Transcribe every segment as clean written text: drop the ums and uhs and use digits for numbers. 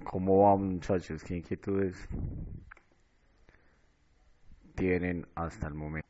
¿Cómo van, muchachos? ¿Qué inquietudes tienen hasta el momento?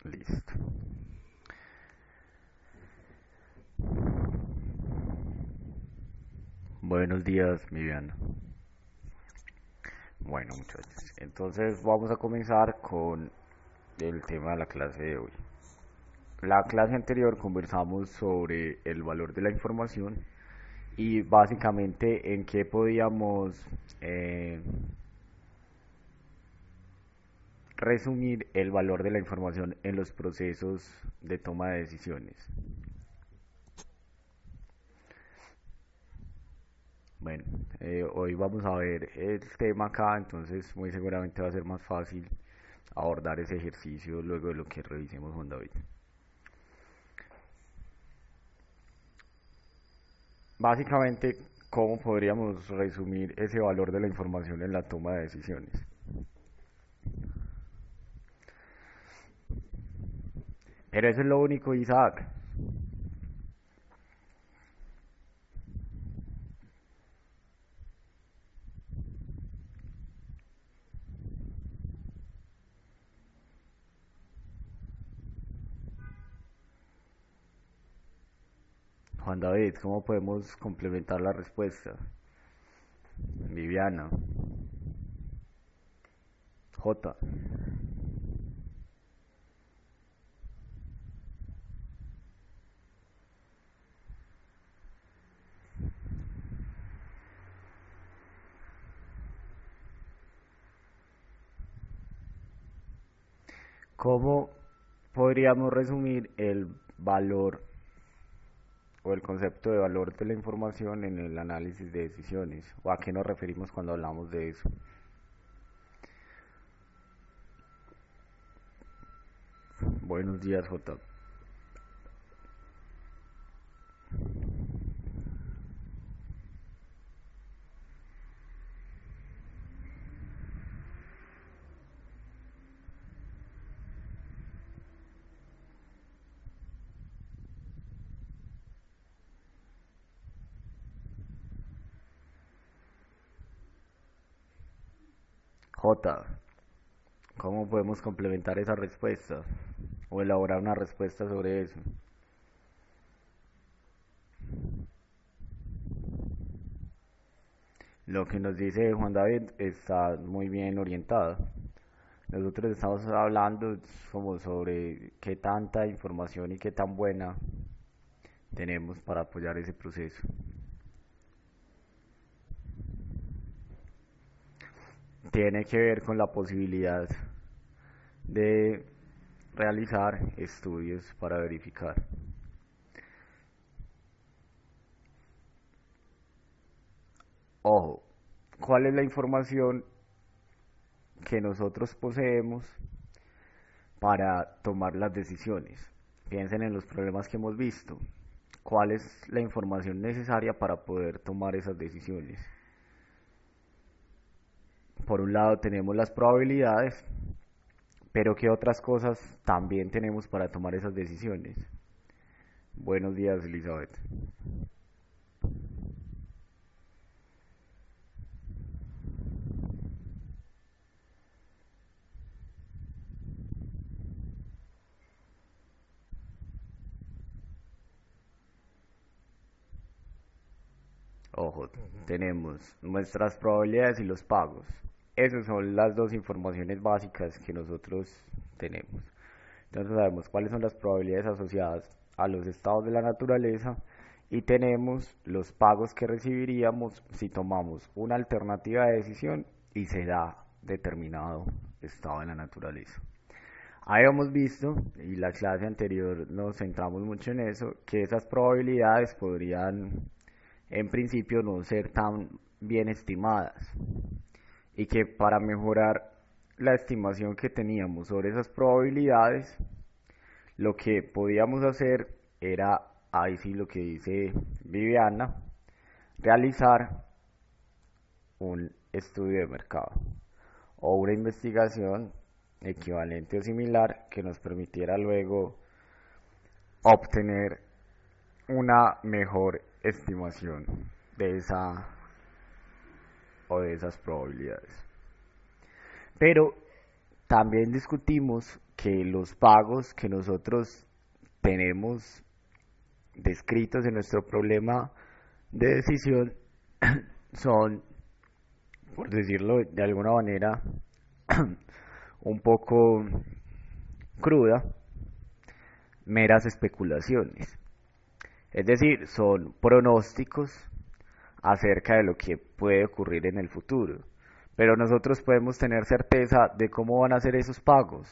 Listo. Buenos días, Viviana. Bueno, muchachos, entonces vamos a comenzar con el tema de la clase de hoy. La clase anterior conversamos sobre el valor de la información y básicamente en qué podíamos eh, resumir el valor de la información en los procesos de toma de decisiones. Bueno, hoy vamos a ver el tema acá, entonces muy seguramente va a ser más fácil abordar ese ejercicio luego de lo que revisemos con David. Básicamente, ¿cómo podríamos resumir ese valor de la información en la toma de decisiones? Pero eso es lo único, Isaac. Juan David, ¿cómo podemos complementar la respuesta? Viviana, J. ¿Cómo podríamos resumir el valor o el concepto de valor de la información en el análisis de decisiones? ¿O a qué nos referimos cuando hablamos de eso? Buenos días, J. J. ¿Cómo podemos complementar esa respuesta? O elaborar una respuesta sobre eso. Lo que nos dice Juan David está muy bien orientado. Nosotros estamos hablando como sobre qué tanta información y qué tan buena tenemos para apoyar ese proceso. Tiene que ver con la posibilidad de realizar estudios para verificar. Ojo, ¿cuál es la información que nosotros poseemos para tomar las decisiones? Piensen en los problemas que hemos visto. ¿Cuál es la información necesaria para poder tomar esas decisiones? Por un lado tenemos las probabilidades, pero ¿qué otras cosas también tenemos para tomar esas decisiones? Buenos días, Elizabeth. Ojo, tenemos nuestras probabilidades y los pagos. Esas son las dos informaciones básicas que nosotros tenemos. Entonces sabemos cuáles son las probabilidades asociadas a los estados de la naturaleza y tenemos los pagos que recibiríamos si tomamos una alternativa de decisión y se da determinado estado de la naturaleza. Habíamos visto, y la clase anterior nos centramos mucho en eso, que esas probabilidades podrían en principio no ser tan bien estimadas y que para mejorar la estimación que teníamos sobre esas probabilidades, lo que podíamos hacer era, ahí sí lo que dice Viviana, realizar un estudio de mercado o una investigación equivalente o similar que nos permitiera luego obtener una mejor estimación de esa o de esas probabilidades. Pero también discutimos que los pagos que nosotros tenemos descritos en nuestro problema de decisión son, por decirlo de alguna manera, un poco cruda, meras especulaciones. Es decir, son pronósticos acerca de lo que puede ocurrir en el futuro. Pero nosotros podemos tener certeza de cómo van a ser esos pagos.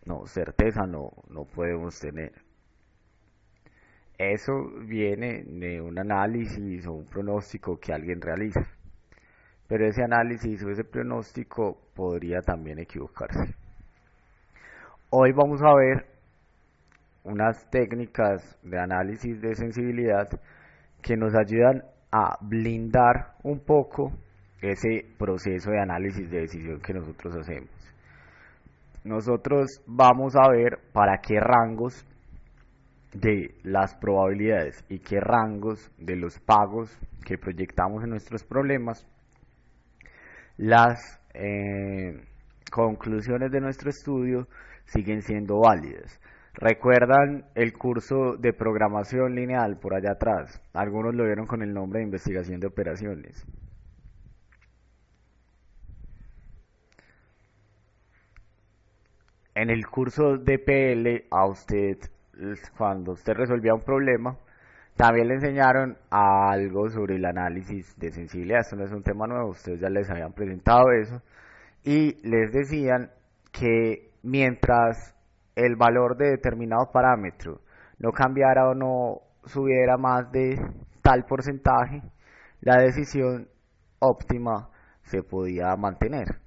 No, certeza no podemos tener. Eso viene de un análisis o un pronóstico que alguien realiza. Pero ese análisis o ese pronóstico podría también equivocarse. Hoy vamos a ver unas técnicas de análisis de sensibilidad que nos ayudan a blindar un poco ese proceso de análisis de decisión que nosotros hacemos. Nosotros vamos a ver para qué rangos de las probabilidades y qué rangos de los pagos que proyectamos en nuestros problemas, las conclusiones de nuestro estudio siguen siendo válidas. ¿Recuerdan el curso de programación lineal por allá atrás? Algunos lo vieron con el nombre de investigación de operaciones. En el curso de PL, a usted, cuando usted resolvía un problema, también le enseñaron algo sobre el análisis de sensibilidad. Esto no es un tema nuevo, ustedes ya les habían presentado eso. Y les decían que mientras el valor de determinado parámetro no cambiara o no subiera más de tal porcentaje, la decisión óptima se podía mantener.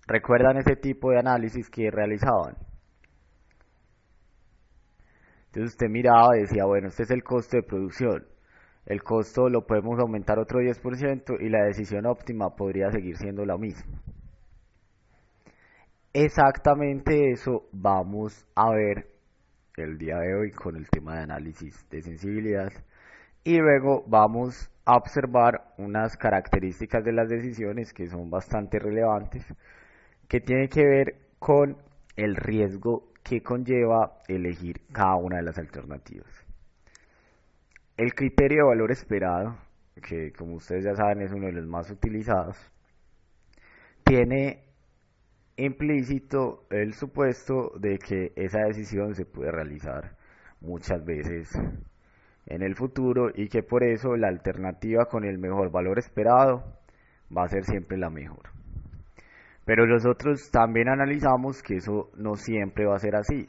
¿Recuerdan ese tipo de análisis que realizaban? Entonces usted miraba y decía, bueno, este es el costo de producción. El costo lo podemos aumentar otro 10% y la decisión óptima podría seguir siendo la misma. Exactamente eso vamos a ver el día de hoy con el tema de análisis de sensibilidad y luego vamos a observar unas características de las decisiones que son bastante relevantes que tienen que ver con el riesgo que conlleva elegir cada una de las alternativas. El criterio de valor esperado, que como ustedes ya saben es uno de los más utilizados, tiene implícito el supuesto de que esa decisión se puede realizar muchas veces en el futuro y que por eso la alternativa con el mejor valor esperado va a ser siempre la mejor. Pero nosotros también analizamos que eso no siempre va a ser así.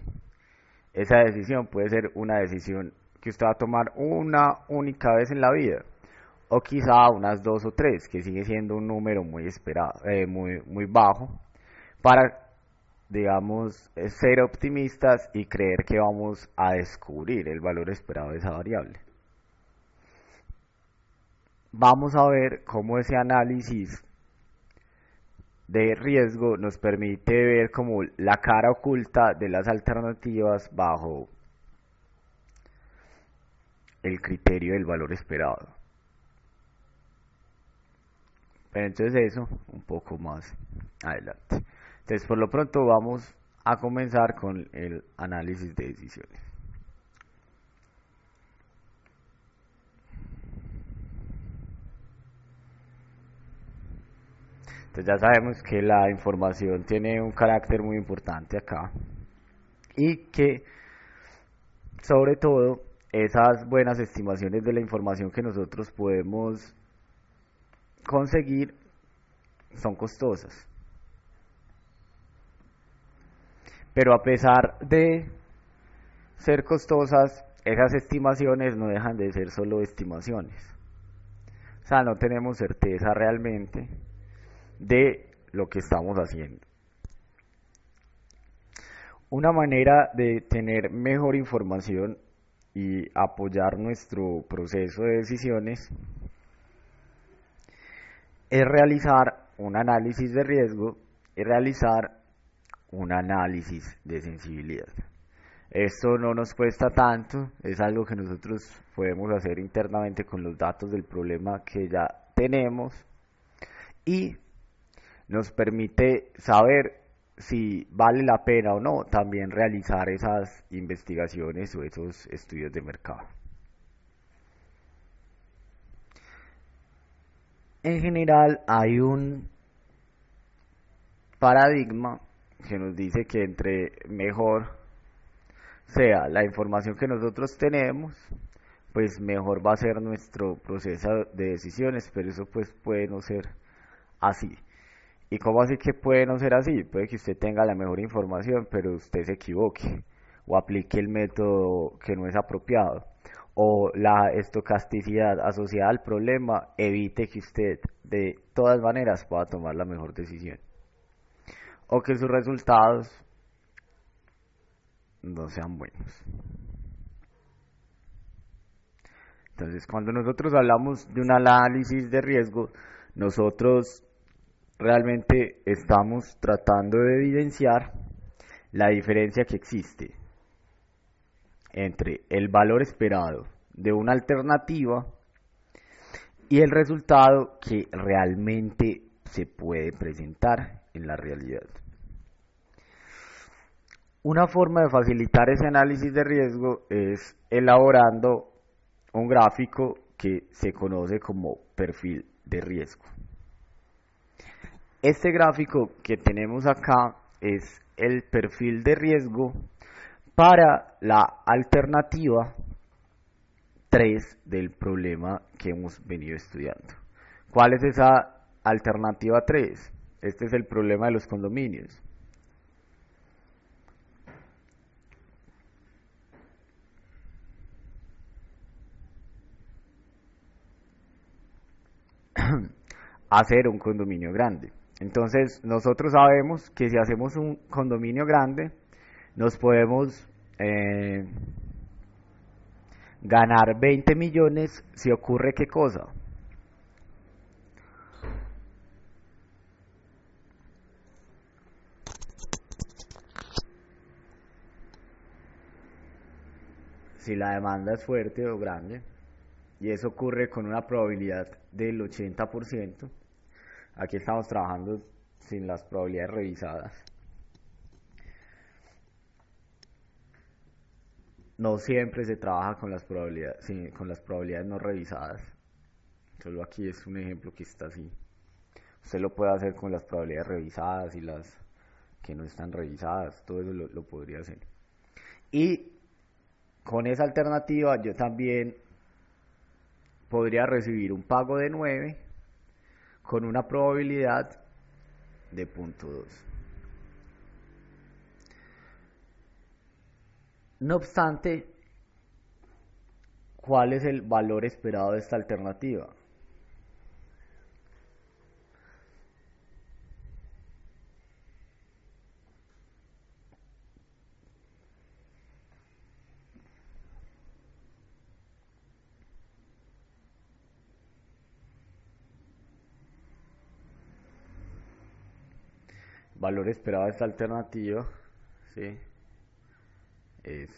Esa decisión puede ser una decisión que usted va a tomar una única vez en la vida, o quizá unas 2 o 3, que sigue siendo un número muy esperado, muy bajo, para, digamos, ser optimistas y creer que vamos a descubrir el valor esperado de esa variable. Vamos a ver cómo ese análisis de riesgo nos permite ver como la cara oculta de las alternativas bajo el criterio del valor esperado. Pero entonces eso un poco más adelante. Entonces por lo pronto vamos a comenzar con el análisis de decisiones. Entonces ya sabemos que la información tiene un carácter muy importante acá y que sobre todo esas buenas estimaciones de la información que nosotros podemos conseguir son costosas. Pero a pesar de ser costosas, esas estimaciones no dejan de ser solo estimaciones. O sea, no tenemos certeza realmente de lo que estamos haciendo. Una manera de tener mejor información y apoyar nuestro proceso de decisiones es realizar un análisis de riesgo y realizar un análisis de sensibilidad. Esto no nos cuesta tanto, es algo que nosotros podemos hacer internamente con los datos del problema que ya tenemos y nos permite saber si vale la pena o no también realizar esas investigaciones o esos estudios de mercado. En general hay un paradigma que nos dice que entre mejor sea la información que nosotros tenemos, pues mejor va a ser nuestro proceso de decisiones, pero eso pues puede no ser así. ¿Y cómo así que puede no ser así? Puede que usted tenga la mejor información, pero usted se equivoque o aplique el método que no es apropiado o la estocasticidad asociada al problema evite que usted de todas maneras pueda tomar la mejor decisión o que sus resultados no sean buenos. Entonces, cuando nosotros hablamos de un análisis de riesgo, nosotros realmente estamos tratando de evidenciar la diferencia que existe entre el valor esperado de una alternativa y el resultado que realmente se puede presentar en la realidad. Una forma de facilitar ese análisis de riesgo es elaborando un gráfico que se conoce como perfil de riesgo. Este gráfico que tenemos acá es el perfil de riesgo para la alternativa 3 del problema que hemos venido estudiando. ¿Cuál es esa alternativa 3? Este es el problema de los condominios. Hacer un condominio grande. Entonces, nosotros sabemos que si hacemos un condominio grande, nos podemos ganar 20 millones si ocurre qué cosa. Si la demanda es fuerte o grande, y eso ocurre con una probabilidad del 80%, aquí estamos trabajando sin las probabilidades revisadas. No siempre se trabaja con las probabilidades, sí, con las probabilidades no revisadas. Solo aquí es un ejemplo que está así. Usted lo puede hacer con las probabilidades revisadas y las que no están revisadas. Todo eso lo podría hacer. Y con esa alternativa yo también podría recibir un pago de 9 con una probabilidad de 0.2. No obstante, ¿cuál es el valor esperado de esta alternativa? Valor esperado de esta alternativa, ¿sí? Es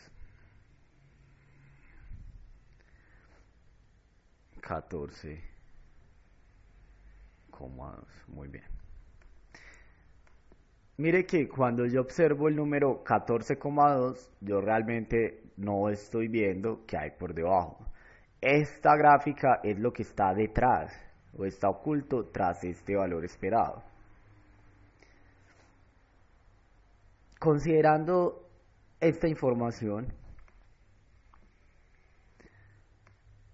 14,2. Muy bien. Mire que cuando yo observo el número 14,2, yo realmente no estoy viendo qué hay por debajo. Esta gráfica es lo que está detrás o está oculto tras este valor esperado. Considerando esta información,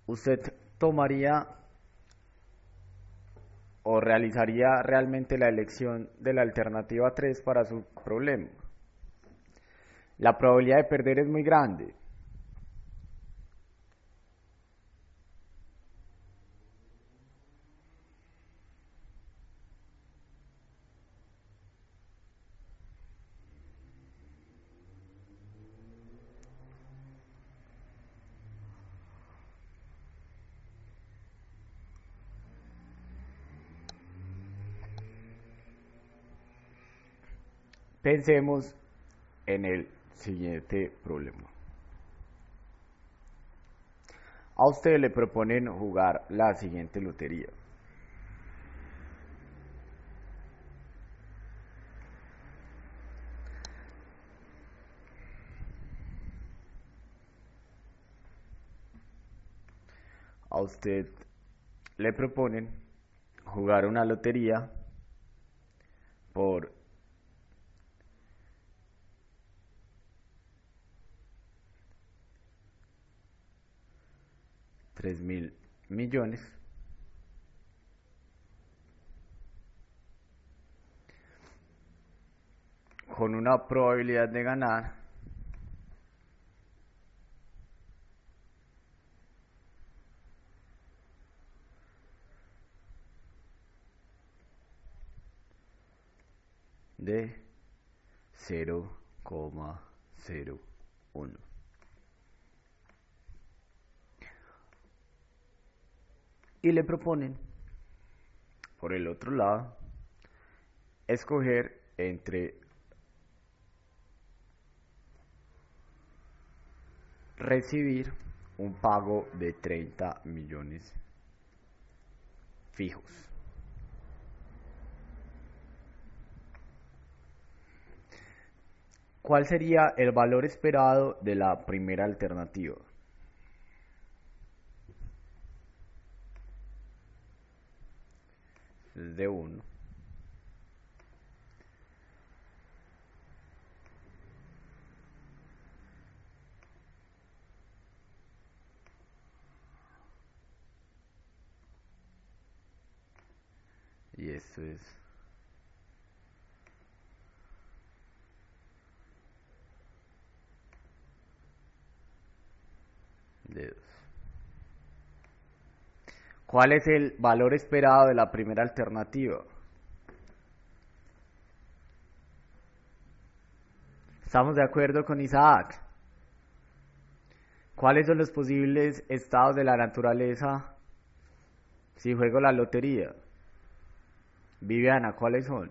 usted tomaría o realizaría realmente la elección de la alternativa 3 para su problema. La probabilidad de perder es muy grande. Pensemos en el siguiente problema. A usted le proponen jugar la siguiente lotería. A usted le proponen jugar una lotería por 3.000.000.000 con una probabilidad de ganar de 0,01. Y le proponen, por el otro lado, escoger entre recibir un pago de 30 millones fijos. ¿Cuál sería el valor esperado de la primera alternativa? Es de 1. Y esto es de 2. ¿Cuál es el valor esperado de la primera alternativa? ¿Estamos de acuerdo con Isaac? ¿Cuáles son los posibles estados de la naturaleza si juego la lotería? Viviana, ¿cuáles son?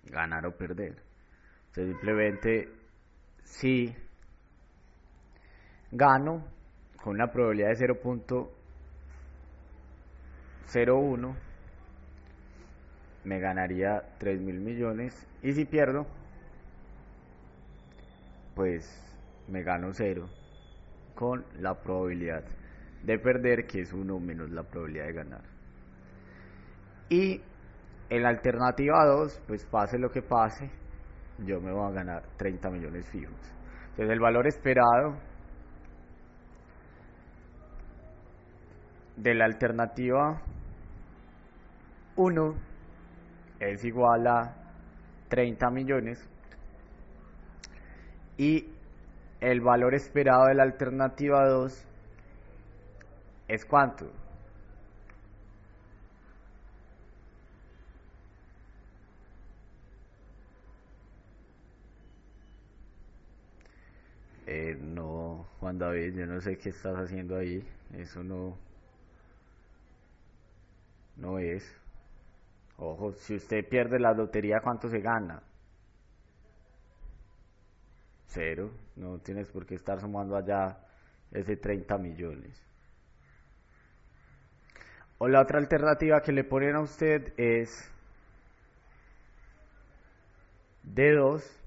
Ganar o perder. Entonces simplemente si gano con una probabilidad de 0,01 me ganaría 3.000.000.000 y si pierdo pues me gano 0 con la probabilidad de perder que es 1 menos la probabilidad de ganar. Y en la alternativa 2 pues pase lo que pase yo me voy a ganar 30 millones fijos. Entonces el valor esperado de la alternativa 1 es igual a 30 millones y el valor esperado de la alternativa 2 es ¿cuánto? No, Juan David, yo no sé qué estás haciendo ahí. Eso no es. Ojo, si usted pierde la lotería, ¿cuánto se gana? 0. No tienes por qué estar sumando allá ese 30 millones. O la otra alternativa que le ponen a usted es de 2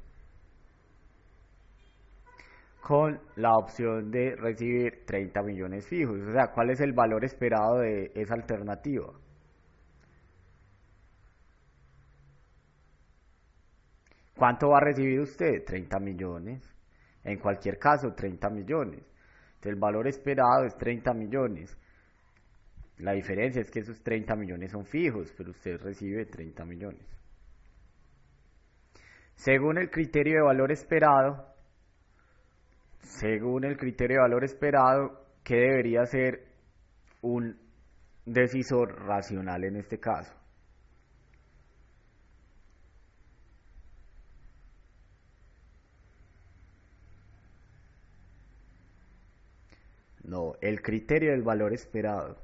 con la opción de recibir 30 millones fijos. O sea, ¿cuál es el valor esperado de esa alternativa? ¿Cuánto va a recibir usted? 30 millones. En cualquier caso, 30 millones. Entonces, el valor esperado es 30 millones. La diferencia es que esos 30 millones son fijos, pero usted recibe 30 millones. Según el criterio de valor esperado, ¿qué debería ser un decisor racional en este caso? No, el criterio del valor esperado.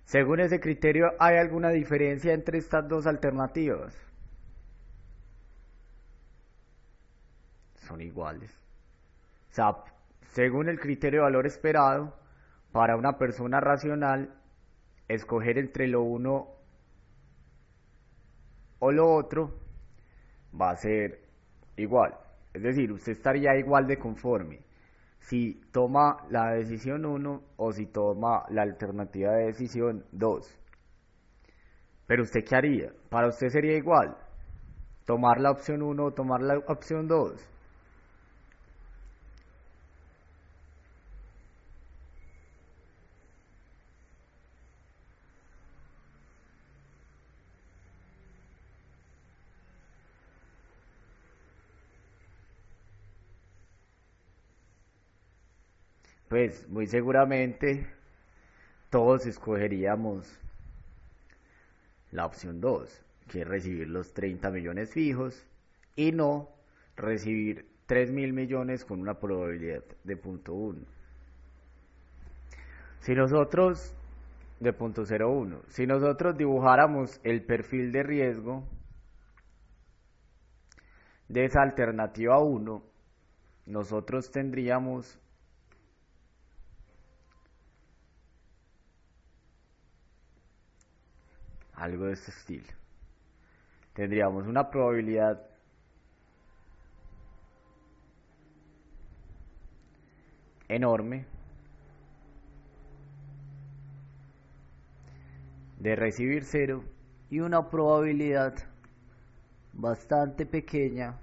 Según ese criterio, ¿hay alguna diferencia entre estas dos alternativas? Son iguales. O sea, según el criterio de valor esperado, para una persona racional, escoger entre lo uno o lo otro va a ser igual. Es decir, usted estaría igual de conforme si toma la decisión 1 o si toma la alternativa de decisión 2. Pero usted ¿qué haría? Para usted sería igual tomar la opción 1 o tomar la opción 2. Pues muy seguramente todos escogeríamos la opción 2, que es recibir los 30 millones fijos y no recibir 3.000 millones con una probabilidad de 0.1. Si nosotros, de 0.01, si nosotros dibujáramos el perfil de riesgo de esa alternativa 1, nosotros tendríamos algo de este estilo. Tendríamos una probabilidad enorme de recibir 0 y una probabilidad bastante pequeña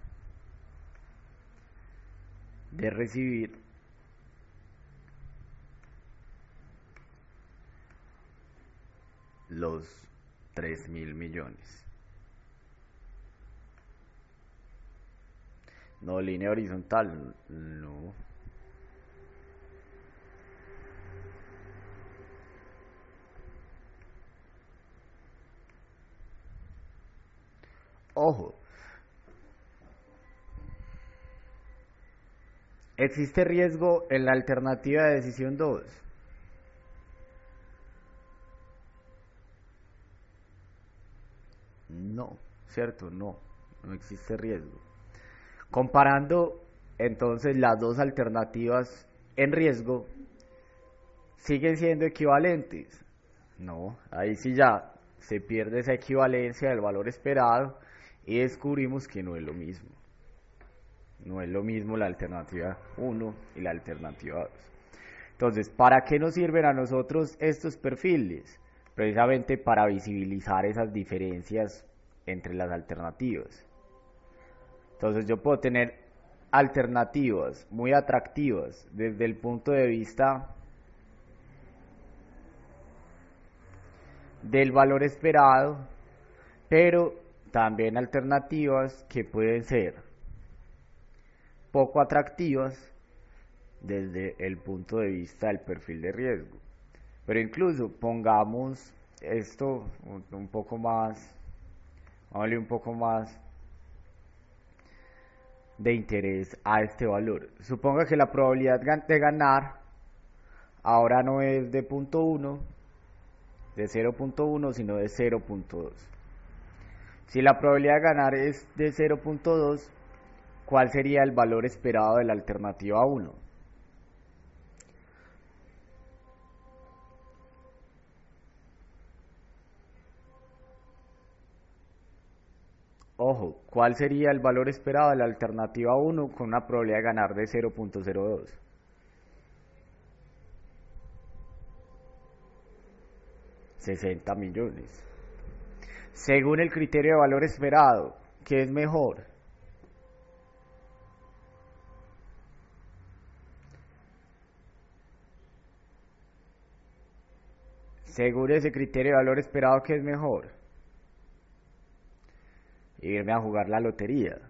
de recibir los 3.000 millones. No, línea horizontal, no. Ojo, ¿existe riesgo en la alternativa de decisión 2? No, ¿cierto? No existe riesgo. Comparando entonces las dos alternativas en riesgo, ¿siguen siendo equivalentes? No, ahí sí ya se pierde esa equivalencia del valor esperado y descubrimos que no es lo mismo. No es lo mismo la alternativa 1 y la alternativa 2. Entonces, ¿para qué nos sirven a nosotros estos perfiles? Precisamente para visibilizar esas diferencias entre las alternativas. Entonces yo puedo tener alternativas muy atractivas desde el punto de vista del valor esperado, pero también alternativas que pueden ser poco atractivas desde el punto de vista del perfil de riesgo. Pero incluso pongamos esto un poco más, vamos un poco más de interés a este valor. Suponga que la probabilidad de ganar ahora no es de 0.1, de 0.1, sino de 0.2. Si la probabilidad de ganar es de 0.2, ¿cuál sería el valor esperado de la alternativa 1? Ojo, ¿cuál sería el valor esperado de la alternativa 1 con una probabilidad de ganar de 0.02? $60 millones. Según el criterio de valor esperado, ¿qué es mejor? según ese criterio de valor esperado, ¿qué es mejor? Irme a jugar la lotería.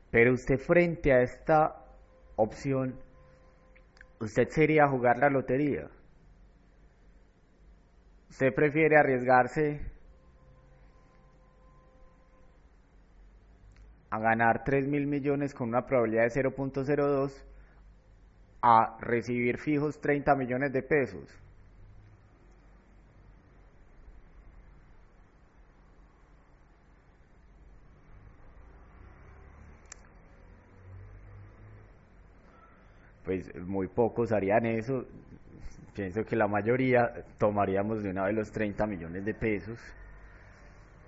Pero usted, frente a esta opción, ¿usted se iría a jugar la lotería? ¿Usted prefiere arriesgarse a ganar 3.000 millones con una probabilidad de 0.02 a recibir fijos 30 millones de pesos? Pues muy pocos harían eso. Pienso que la mayoría tomaríamos de una vez los 30 millones de pesos,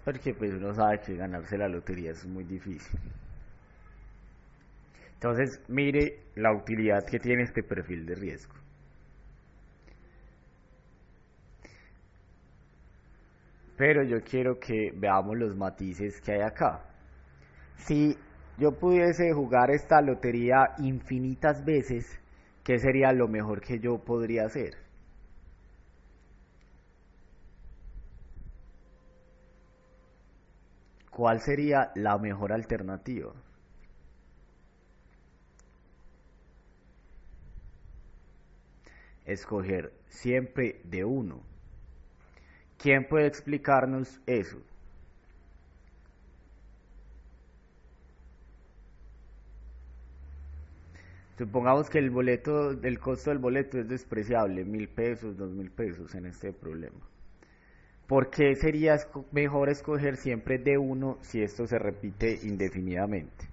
porque pues uno sabe que ganarse la lotería es muy difícil. Entonces, mire la utilidad que tiene este perfil de riesgo. Pero yo quiero que veamos los matices que hay acá. Si yo pudiese jugar esta lotería infinitas veces, ¿qué sería lo mejor que yo podría hacer? ¿Cuál sería la mejor alternativa? Escoger siempre de uno. ¿Quién puede explicarnos eso? Supongamos que el costo del boleto es despreciable, 1.000 pesos, 2.000 pesos en este problema. ¿Por qué sería mejor escoger siempre de uno si esto se repite indefinidamente?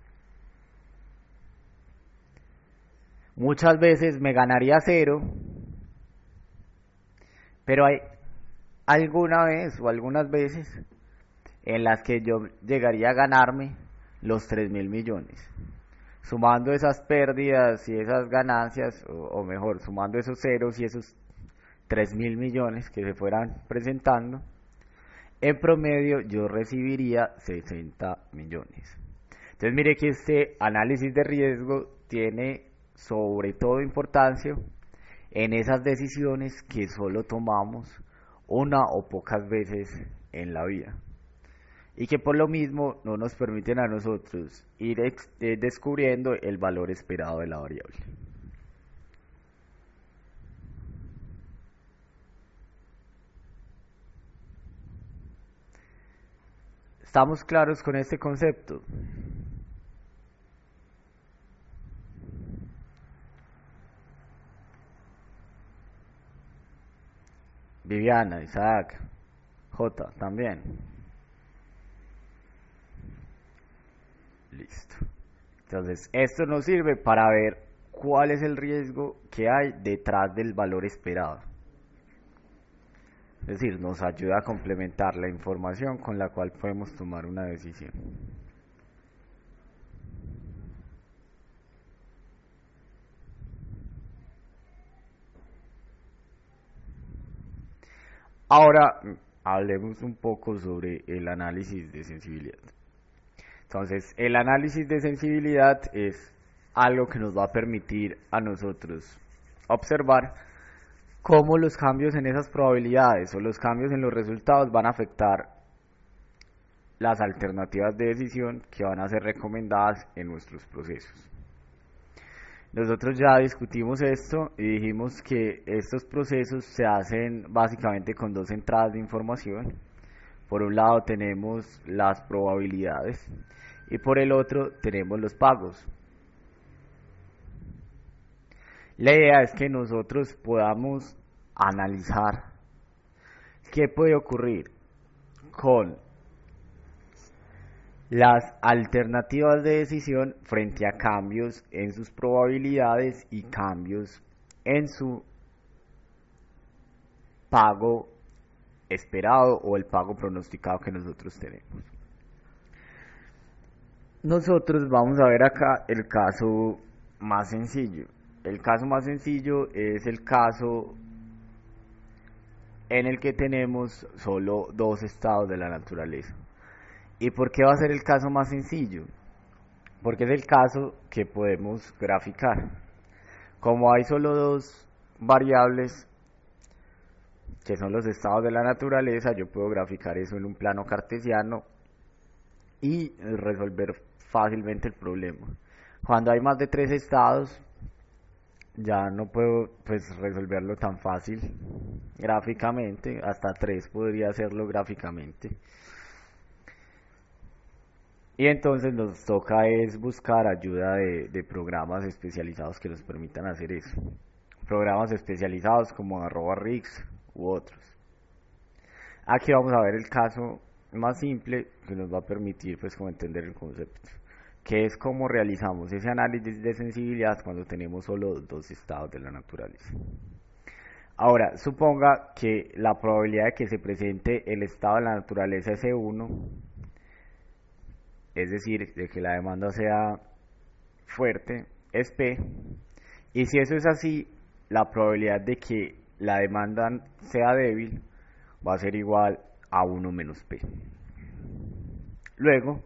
Muchas veces me ganaría cero, pero hay alguna vez o algunas veces en las que yo llegaría a ganarme los 3.000 millones. Sumando esas pérdidas y esas ganancias, o mejor, sumando esos ceros y esos 3.000 millones que se fueran presentando, en promedio yo recibiría 60 millones. Entonces mire que este análisis de riesgo tiene sobre todo importancia en esas decisiones que solo tomamos una o pocas veces en la vida, y que por lo mismo no nos permiten a nosotros ir descubriendo el valor esperado de la variable. ¿Estamos claros con este concepto? Viviana, Isaac, J también. Listo. Entonces, esto nos sirve para ver cuál es el riesgo que hay detrás del valor esperado. Es decir, nos ayuda a complementar la información con la cual podemos tomar una decisión. Ahora hablemos un poco sobre el análisis de sensibilidad. Entonces, el análisis de sensibilidad es algo que nos va a permitir a nosotros observar cómo los cambios en esas probabilidades o los cambios en los resultados van a afectar las alternativas de decisión que van a ser recomendadas en nuestros procesos. Nosotros ya discutimos esto y dijimos que estos procesos se hacen básicamente con dos entradas de información. Por un lado tenemos las probabilidades y por el otro tenemos los pagos. La idea es que nosotros podamos analizar qué puede ocurrir con las alternativas de decisión frente a cambios en sus probabilidades y cambios en su pago esperado o el pago pronosticado que nosotros tenemos. Nosotros vamos a ver acá el caso más sencillo. El caso más sencillo es el caso en el que tenemos solo dos estados de la naturaleza. ¿Y por qué va a ser el caso más sencillo? Porque es el caso que podemos graficar. Como hay solo dos variables, que son los estados de la naturaleza, yo puedo graficar eso en un plano cartesiano y resolver fácilmente el problema. Cuando hay más de tres estados, ya no puedo pues resolverlo tan fácil gráficamente, hasta tres podría hacerlo gráficamente. Y entonces nos toca es buscar ayuda de programas especializados que nos permitan hacer eso. Programas especializados como @Rix u otros. Aquí vamos a ver el caso más simple que nos va a permitir pues como entender el concepto, que es cómo realizamos ese análisis de sensibilidad cuando tenemos solo dos estados de la naturaleza. Ahora, suponga que la probabilidad de que se presente el estado de la naturaleza S1, es decir, de que la demanda sea fuerte, es P, y si eso es así, la probabilidad de que la demanda sea débil va a ser igual a 1 menos P. Luego,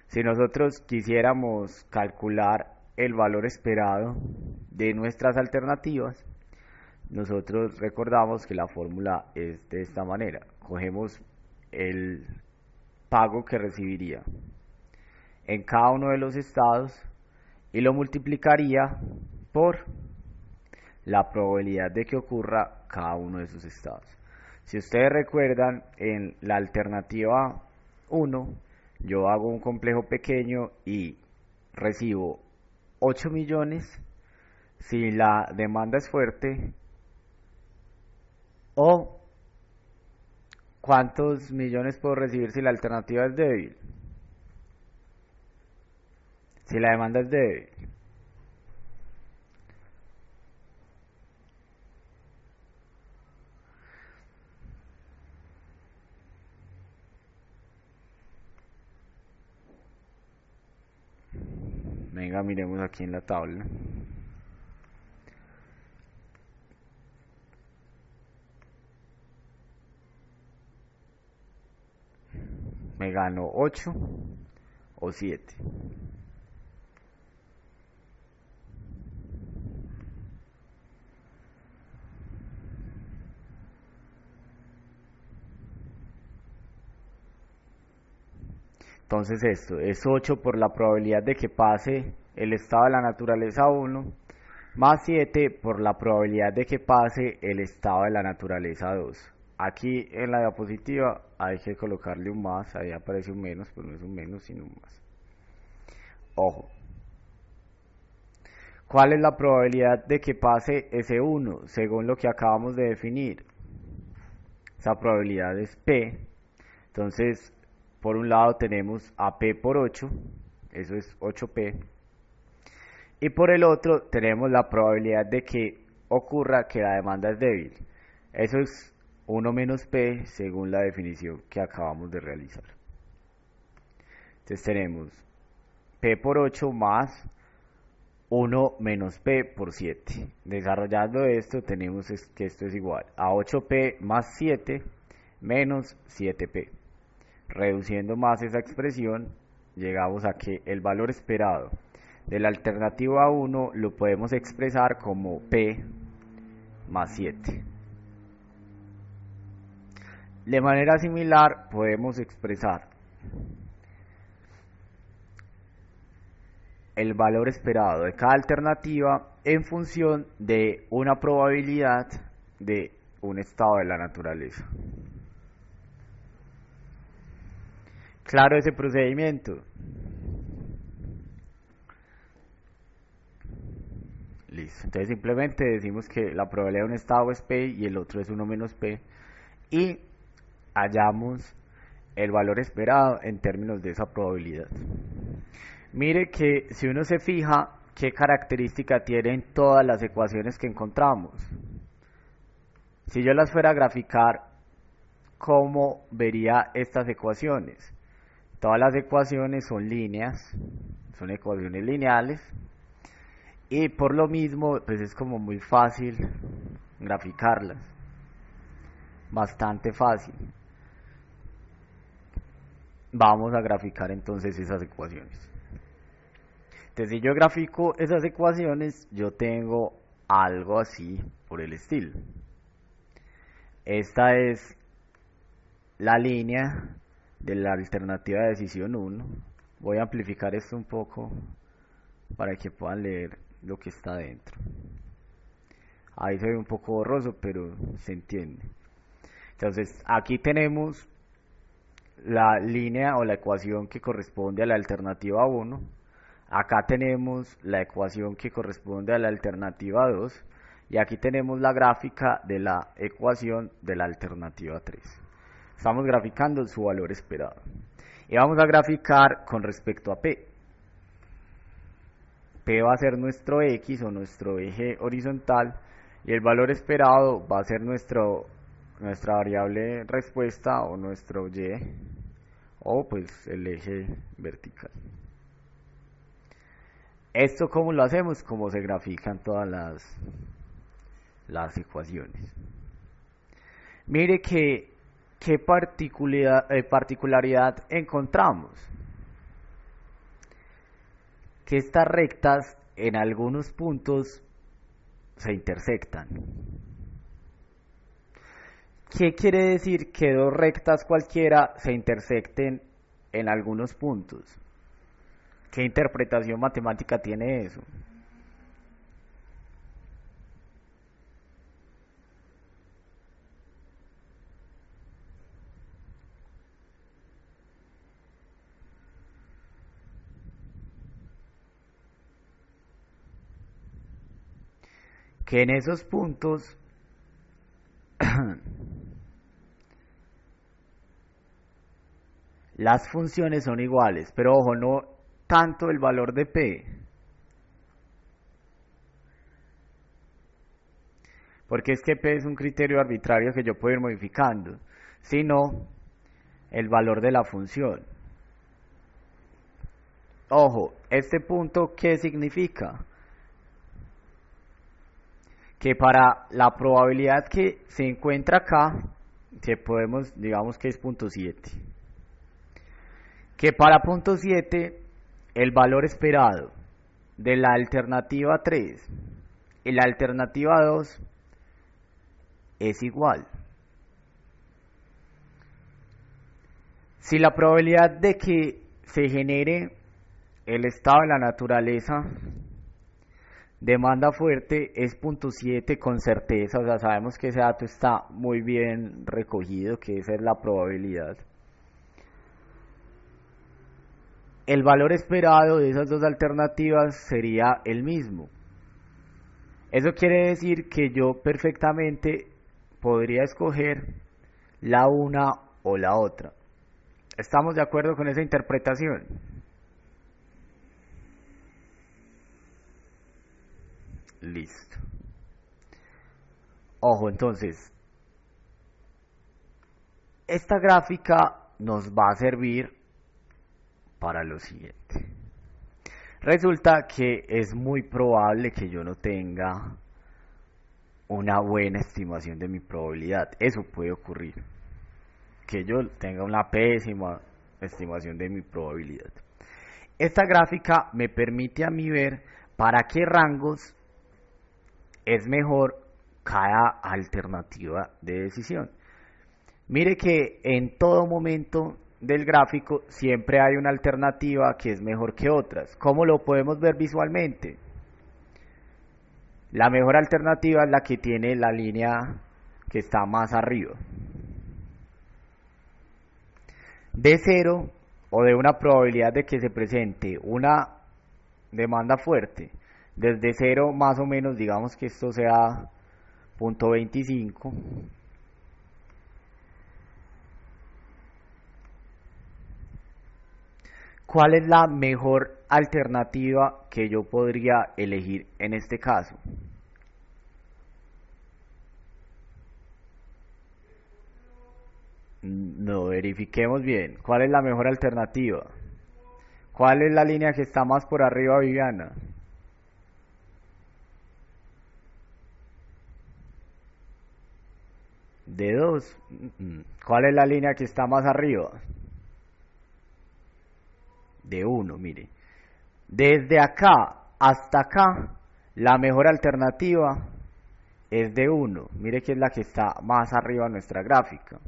si nosotros quisiéramos calcular el valor esperado de nuestras alternativas, nosotros recordamos que la fórmula es de esta manera. Cogemos el pago que recibiría en cada uno de los estados y lo multiplicaría por la probabilidad de que ocurra cada uno de esos estados. Si ustedes recuerdan, en la alternativa 1, yo hago un complejo pequeño y recibo 8 millones si la demanda es fuerte, o ¿cuántos millones puedo recibir si la alternativa es débil? Si la demanda es débil. Venga, miremos aquí en la tabla. Me gano 8 o 7. Entonces esto es 8 por la probabilidad de que pase el estado de la naturaleza 1, más 7 por la probabilidad de que pase el estado de la naturaleza 2. Aquí en la diapositiva hay que colocarle un más, ahí aparece un menos, pero no es un menos sino un más. Ojo. ¿Cuál es la probabilidad de que pase ese 1 según lo que acabamos de definir? Esa probabilidad es P. Entonces, por un lado tenemos a P por 8, eso es 8P. Y por el otro tenemos la probabilidad de que ocurra que la demanda es débil. Eso es 1 menos P según la definición que acabamos de realizar. Entonces tenemos P por 8 más 1 menos P por 7. Desarrollando esto tenemos que esto es igual a 8P más 7 menos 7P. Reduciendo más esa expresión, llegamos a que el valor esperado de la alternativa 1 lo podemos expresar como P más 7. De manera similar podemos expresar el valor esperado de cada alternativa en función de una probabilidad de un estado de la naturaleza. Claro ese procedimiento. Listo. Entonces simplemente decimos que la probabilidad de un estado es P y el otro es 1 menos P. Y hallamos el valor esperado en términos de esa probabilidad. Mire que si uno se fija qué característica tienen todas las ecuaciones que encontramos. Si yo las fuera a graficar, ¿cómo vería estas ecuaciones? Todas las ecuaciones son líneas, son ecuaciones lineales, y por lo mismo pues es como muy fácil graficarlas, bastante fácil. Vamos a graficar entonces esas ecuaciones. Entonces si yo grafico esas ecuaciones, yo tengo algo así por el estilo. Esta es la línea de la alternativa de decisión 1. Voy a amplificar esto un poco para que puedan leer lo que está dentro. Ahí se ve un poco borroso, pero se entiende. Entonces, aquí tenemos la línea o la ecuación que corresponde a la alternativa 1. Acá tenemos la ecuación que corresponde a la alternativa 2. Y aquí tenemos la gráfica de la ecuación de la alternativa 3. Estamos graficando su valor esperado. Y vamos a graficar con respecto a P. P va a ser nuestro X o nuestro eje horizontal. Y el valor esperado va a ser nuestra variable respuesta o nuestro Y. O pues el eje vertical. Esto cómo lo hacemos, como se grafican todas las ecuaciones. Mire qué particularidad encontramos. Que estas rectas en algunos puntos se intersectan. ¿Qué quiere decir que dos rectas cualquiera se intersecten en algunos puntos? ¿Qué interpretación matemática tiene eso? Que en esos puntos las funciones son iguales, pero ojo, no tanto el valor de P, porque es que P es un criterio arbitrario que yo puedo ir modificando, sino el valor de la función. Ojo, este punto, ¿qué significa? Que para la probabilidad que se encuentra acá, que podemos, digamos que es punto 7, que para punto 7 el valor esperado de la alternativa 3 y la alternativa 2 es igual. Si la probabilidad de que se genere el estado de la naturaleza demanda fuerte es 0.7 con certeza, o sea, sabemos que ese dato está muy bien recogido, que esa es la probabilidad. El valor esperado de esas dos alternativas sería el mismo. Eso quiere decir que yo perfectamente podría escoger la una o la otra. ¿Estamos de acuerdo con esa interpretación? Listo. Ojo, entonces, esta gráfica nos va a servir para lo siguiente. Resulta que es muy probable que yo no tenga una buena estimación de mi probabilidad. Eso puede ocurrir. Que yo tenga una pésima estimación de mi probabilidad. Esta gráfica me permite a mí ver para qué rangos es mejor cada alternativa de decisión. Mire que en todo momento del gráfico siempre hay una alternativa que es mejor que otras. ¿Cómo lo podemos ver visualmente? La mejor alternativa es la que tiene la línea que está más arriba. De 0 o de una probabilidad de que se presente una demanda fuerte, desde 0 más o menos, digamos que esto sea 0.25, ¿cuál es la mejor alternativa que yo podría elegir en este caso? No, verifiquemos bien. ¿Cuál es la mejor alternativa? ¿Cuál es la línea que está más por arriba, Viviana? De 2. ¿Cuál es la línea que está más arriba? De 1, mire. Desde acá hasta acá, la mejor alternativa es de 1. Mire que es la que está más arriba en nuestra gráfica.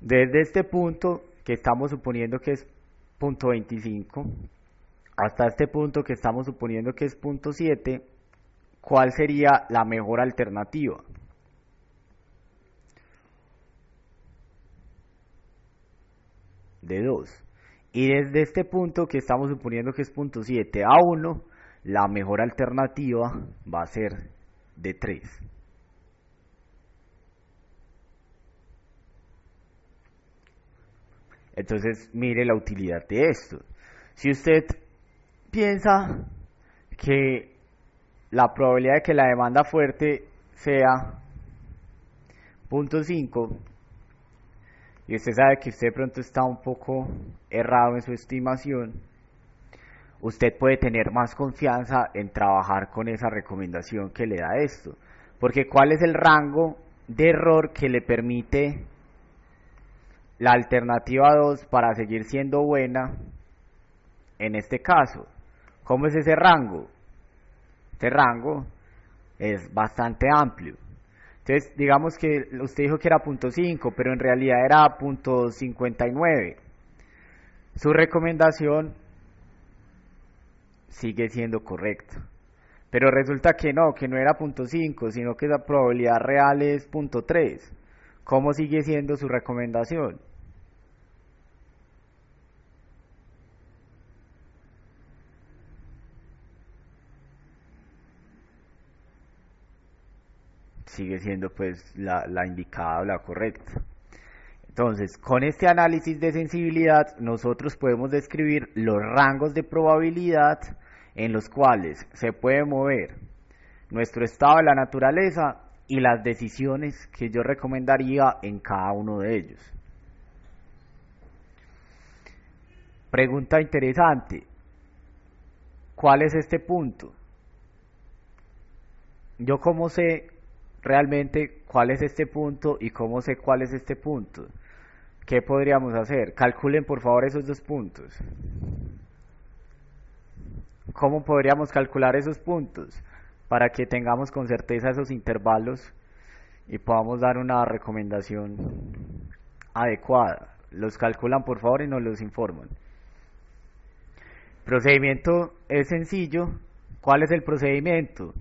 Desde este punto, que estamos suponiendo que es punto 25, hasta este punto que estamos suponiendo que es punto 7, ¿cuál sería la mejor alternativa? De 2. Y desde este punto que estamos suponiendo que es punto 7 a 1, la mejor alternativa va a ser de 3. Entonces, mire la utilidad de esto. Si usted piensa que la probabilidad de que la demanda fuerte sea 0.5, y usted sabe que usted de pronto está un poco errado en su estimación, usted puede tener más confianza en trabajar con esa recomendación que le da esto. Porque ¿cuál es el rango de error que le permite la alternativa 2 para seguir siendo buena en este caso? ¿Cómo es ese rango? Este rango es bastante amplio. Entonces, digamos que usted dijo que era 0.5, pero en realidad era 0.59. Su recomendación sigue siendo correcta. Pero resulta que no era 0.5, sino que la probabilidad real es 0.3. ¿Cómo sigue siendo su recomendación? Sigue siendo pues la indicada o la correcta. Entonces, con este análisis de sensibilidad, nosotros podemos describir los rangos de probabilidad en los cuales se puede mover nuestro estado de la naturaleza y las decisiones que yo recomendaría en cada uno de ellos. Pregunta interesante. ¿Cuál es este punto? ¿Yo cómo sé realmente cuál es este punto y cómo sé cuál es este punto? ¿Qué podríamos hacer? Calculen por favor esos dos puntos. ¿Cómo podríamos calcular esos puntos? Para que tengamos con certeza esos intervalos y podamos dar una recomendación adecuada. Los calculan por favor y nos los informan. Procedimiento es sencillo. ¿Cuál es el procedimiento?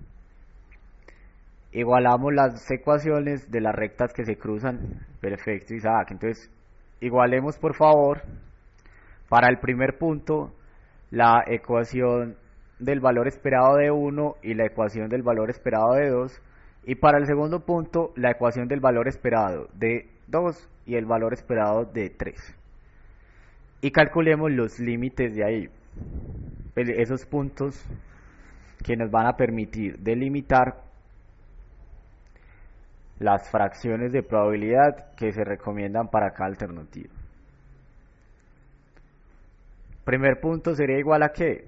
Igualamos las ecuaciones de las rectas que se cruzan. Perfecto, Isaac. Entonces, igualemos por favor para el primer punto la ecuación del valor esperado de 1 y la ecuación del valor esperado de 2, y para el segundo punto la ecuación del valor esperado de 2 y el valor esperado de 3. Y calculemos los límites de ahí, esos puntos que nos van a permitir delimitar las fracciones de probabilidad que se recomiendan para cada alternativa. Primer punto sería igual a ¿qué?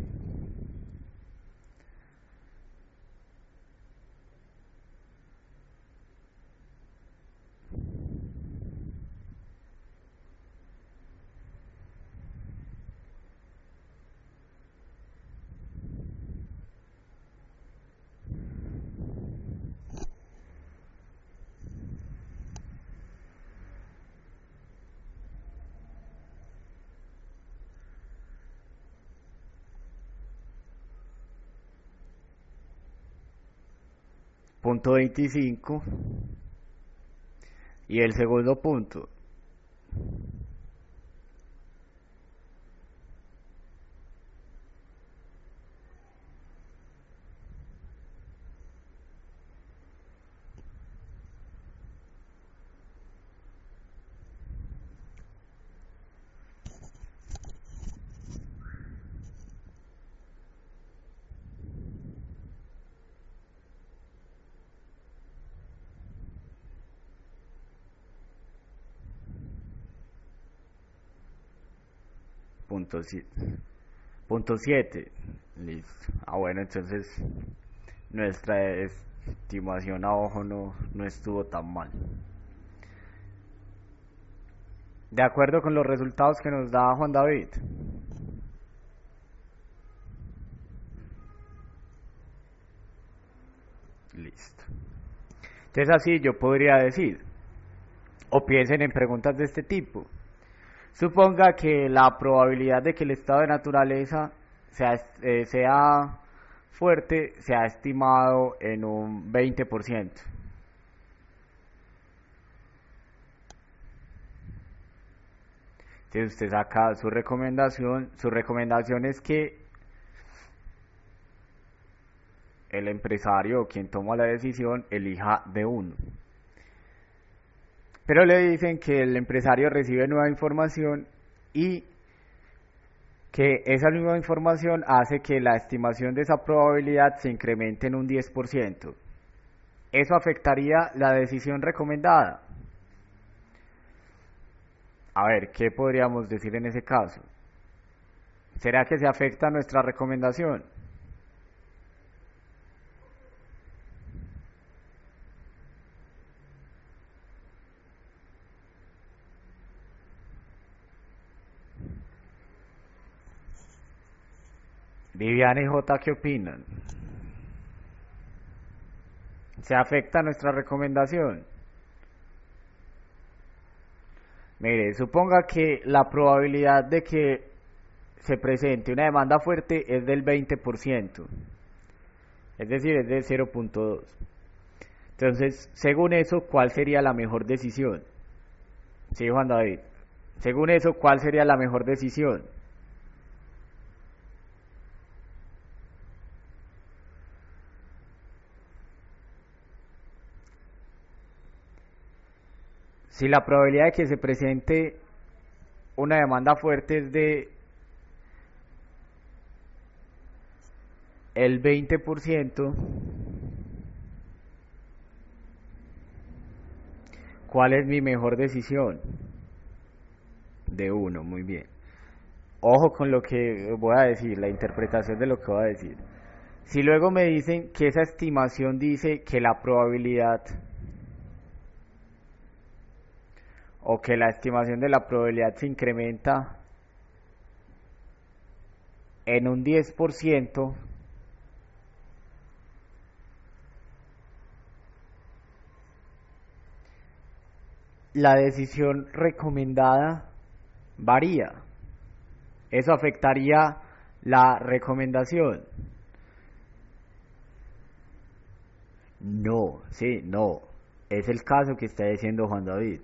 Punto 25 y el segundo punto punto 7. Listo. Bueno, entonces nuestra estimación a ojo no estuvo tan mal. De acuerdo con los resultados que nos da Juan David. Listo. Entonces así yo podría decir, o piensen en preguntas de este tipo. Suponga que la probabilidad de que el estado de naturaleza sea fuerte se ha estimado en un 20%. Entonces usted saca su recomendación es que el empresario o quien toma la decisión elija de uno. Pero le dicen que el empresario recibe nueva información y que esa nueva información hace que la estimación de esa probabilidad se incremente en un 10%. Eso afectaría la decisión recomendada. A ver, ¿qué podríamos decir en ese caso? ¿Será que se afecta nuestra recomendación? Viviana y J, ¿qué opinan? ¿Se afecta nuestra recomendación? Mire, suponga que la probabilidad de que se presente una demanda fuerte es del 20%, es decir, es de 0.2. Entonces, según eso, ¿cuál sería la mejor decisión? Sí, Juan David. Según eso, ¿cuál sería la mejor decisión? Si la probabilidad de que se presente una demanda fuerte es de el 20%, ¿cuál es mi mejor decisión? De uno, muy bien. Ojo con lo que voy a decir, la interpretación de lo que voy a decir. Si luego me dicen que esa estimación dice que la probabilidad o que la estimación de la probabilidad se incrementa en un 10%, la decisión recomendada varía. Eso afectaría la recomendación. No, sí, no. Es el caso que está diciendo Juan David.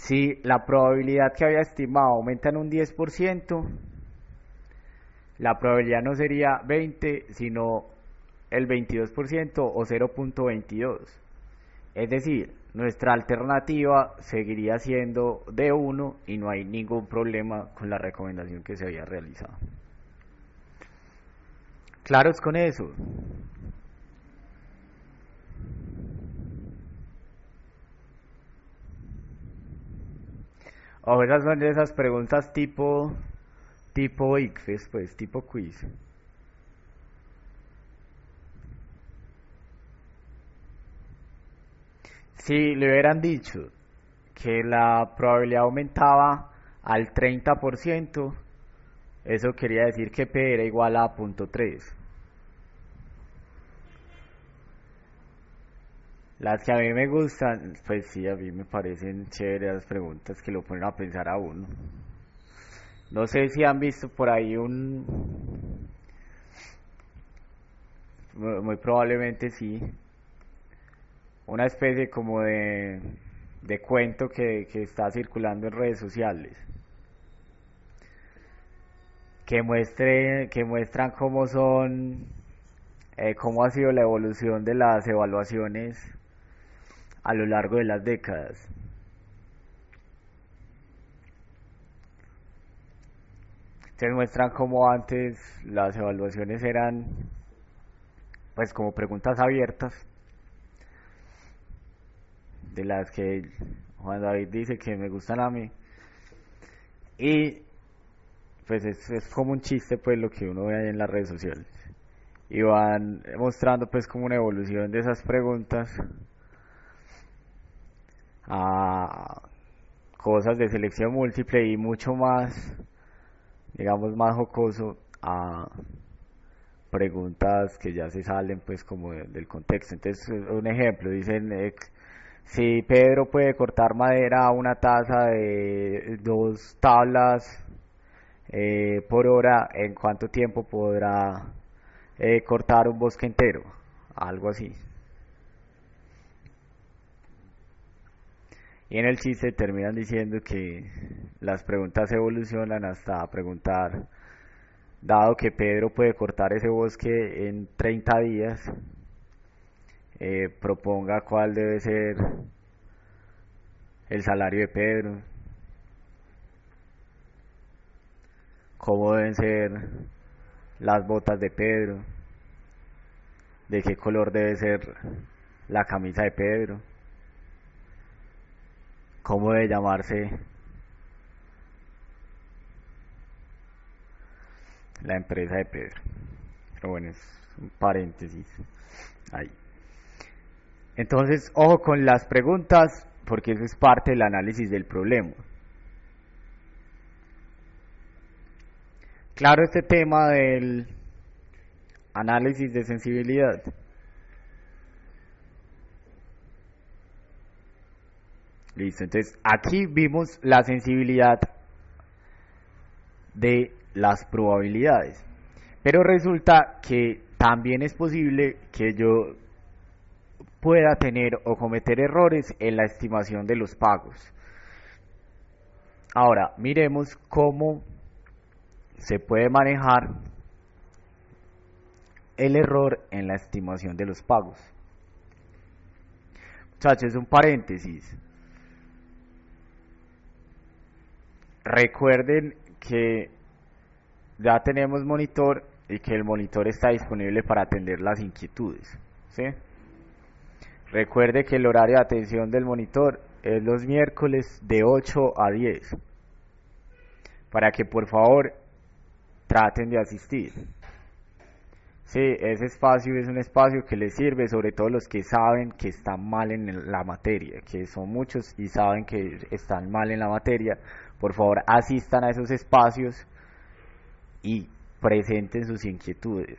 Si la probabilidad que había estimado aumenta en un 10%, la probabilidad no sería 20, sino el 22% o 0.22. Es decir, nuestra alternativa seguiría siendo de 1 y no hay ningún problema con la recomendación que se había realizado. ¿Claros con eso? O esas son de esas preguntas tipo ICFES, pues, tipo quiz. Si le hubieran dicho que la probabilidad aumentaba al 30%, eso quería decir que P era igual a 0.3. Las que a mí me gustan, pues sí, a mí me parecen chéveres las preguntas que lo ponen a pensar a uno. No sé si han visto por ahí muy probablemente sí, una especie como de cuento que está circulando en redes sociales, que muestran cómo cómo ha sido la evolución de las evaluaciones a lo largo de las décadas. Se muestran cómo antes las evaluaciones eran pues como preguntas abiertas, de las que Juan David dice que me gustan a mí, y pues es como un chiste pues lo que uno ve ahí en las redes sociales, y van mostrando pues como una evolución de esas preguntas a cosas de selección múltiple y mucho más, digamos, más jocoso, a preguntas que ya se salen pues como del contexto. Entonces, un ejemplo, dicen, si Pedro puede cortar madera a una tasa de 2 tablas por hora, ¿en cuánto tiempo podrá cortar un bosque entero? Algo así. Y en el chiste terminan diciendo que las preguntas evolucionan hasta preguntar, dado que Pedro puede cortar ese bosque en 30 días, proponga cuál debe ser el salario de Pedro, cómo deben ser las botas de Pedro, de qué color debe ser la camisa de Pedro, cómo debe llamarse la empresa de Pedro. Pero bueno, es un paréntesis ahí. Entonces, ojo con las preguntas, porque eso es parte del análisis del problema. Claro, este tema del análisis de sensibilidad. Listo, entonces aquí vimos la sensibilidad de las probabilidades. Pero resulta que también es posible que yo pueda tener o cometer errores en la estimación de los pagos. Ahora, miremos cómo se puede manejar el error en la estimación de los pagos. Muchachos, un paréntesis. Recuerden que ya tenemos monitor y que el monitor está disponible para atender las inquietudes, ¿sí? Recuerde que el horario de atención del monitor es los miércoles de 8 a 10, para que por favor traten de asistir. Sí, ese espacio es un espacio que les sirve sobre todo los que saben que están mal en la materia, que son muchos y saben que están mal en la materia. Por favor, asistan a esos espacios y presenten sus inquietudes.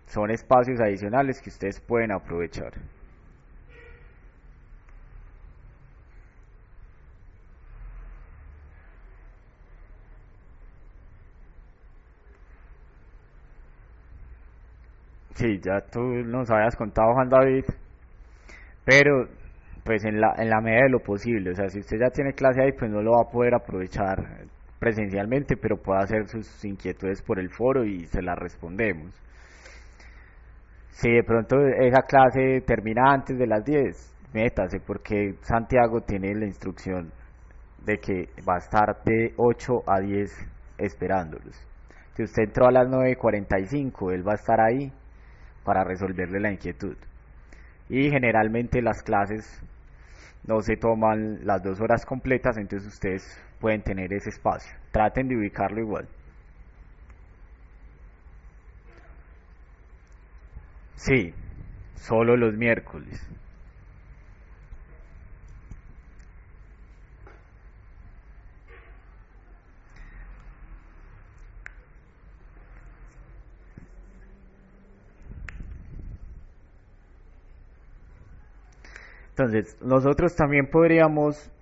Son espacios adicionales que ustedes pueden aprovechar. Sí, ya tú nos habías contado, Juan David, pero pues en la medida de lo posible. O sea, si usted ya tiene clase ahí, pues no lo va a poder aprovechar presencialmente, pero puede hacer sus inquietudes por el foro y se las respondemos. Si de pronto esa clase termina antes de las 10, métase, porque Santiago tiene la instrucción de que va a estar de 8 a 10 esperándolos. Si usted entró a las 9:45, él va a estar ahí para resolverle la inquietud. Y generalmente las clases no se toman las 2 horas completas, entonces ustedes pueden tener ese espacio. Traten de ubicarlo igual. Sí, solo los miércoles. Entonces, nosotros también podríamos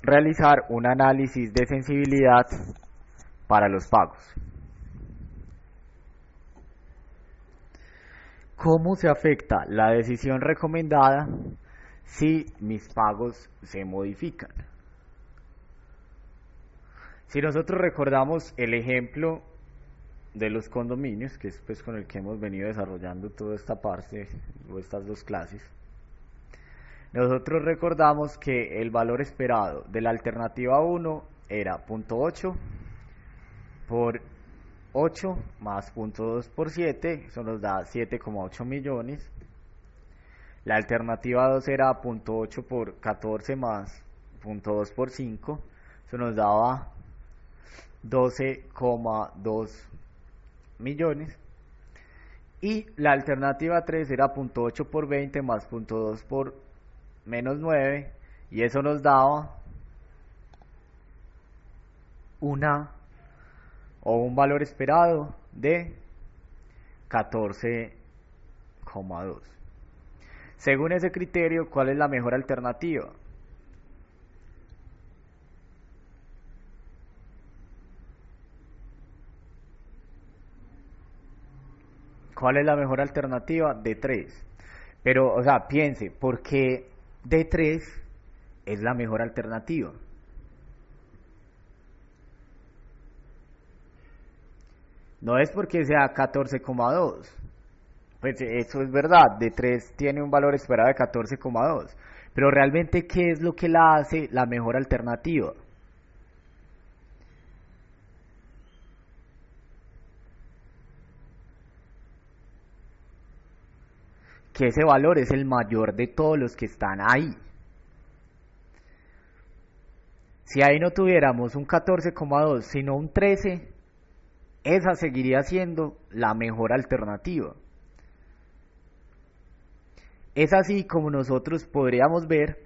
realizar un análisis de sensibilidad para los pagos. ¿Cómo se afecta la decisión recomendada si mis pagos se modifican? Si nosotros recordamos el ejemplo de los condominios, que es pues con el que hemos venido desarrollando toda esta parte o estas dos clases, nosotros recordamos que el valor esperado de la alternativa 1 era 0.8 por 8 más 0.2 por 7, eso nos da 7,8 millones. La alternativa 2 era 0.8 por 14 más 0.2 por 5, eso nos daba 12,2 millones. Y la alternativa 3 era 0.8 por 20 más 0.2 por menos 9, y eso nos daba un valor esperado de 14,2. Según ese criterio, ¿cuál es la mejor alternativa? ¿Cuál es la mejor alternativa? D3. Pero, o sea, piense, ¿por qué D3 es la mejor alternativa? No es porque sea 14,2. Pues eso es verdad, D3 tiene un valor esperado de 14,2. Pero realmente, ¿qué es lo que la hace la mejor alternativa? Que ese valor es el mayor de todos los que están ahí. Si ahí no tuviéramos un 14,2, sino un 13, esa seguiría siendo la mejor alternativa. Es así como nosotros podríamos ver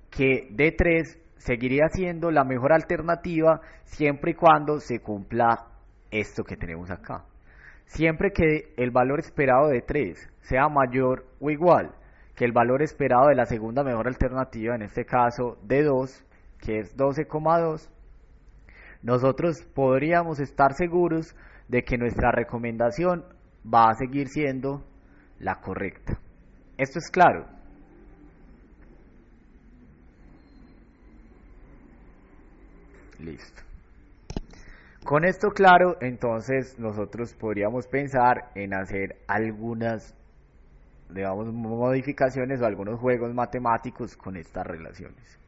que D3 seguiría siendo la mejor alternativa siempre y cuando se cumpla esto que tenemos acá. Siempre que el valor esperado de 3 sea mayor o igual que el valor esperado de la segunda mejor alternativa, en este caso de 2, que es 12,2, nosotros podríamos estar seguros de que nuestra recomendación va a seguir siendo la correcta. ¿Esto es claro? Listo. Con esto claro, entonces nosotros podríamos pensar en hacer algunas, digamos, modificaciones o algunos juegos matemáticos con estas relaciones.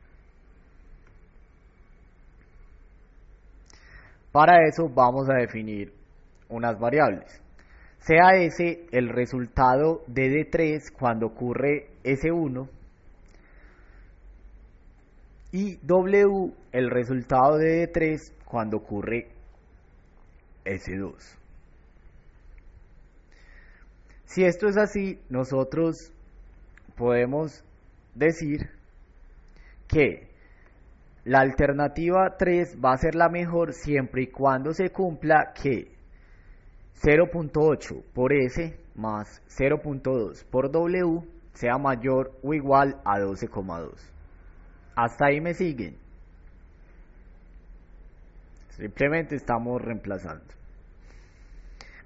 Para eso vamos a definir unas variables. Sea S el resultado de D3 cuando ocurre S1 y W el resultado de D3 cuando ocurre S2. Si esto es así, nosotros podemos decir que la alternativa 3 va a ser la mejor siempre y cuando se cumpla que 0.8 por S más 0.2 por W sea mayor o igual a 12,2. Hasta ahí me siguen. Simplemente estamos reemplazando.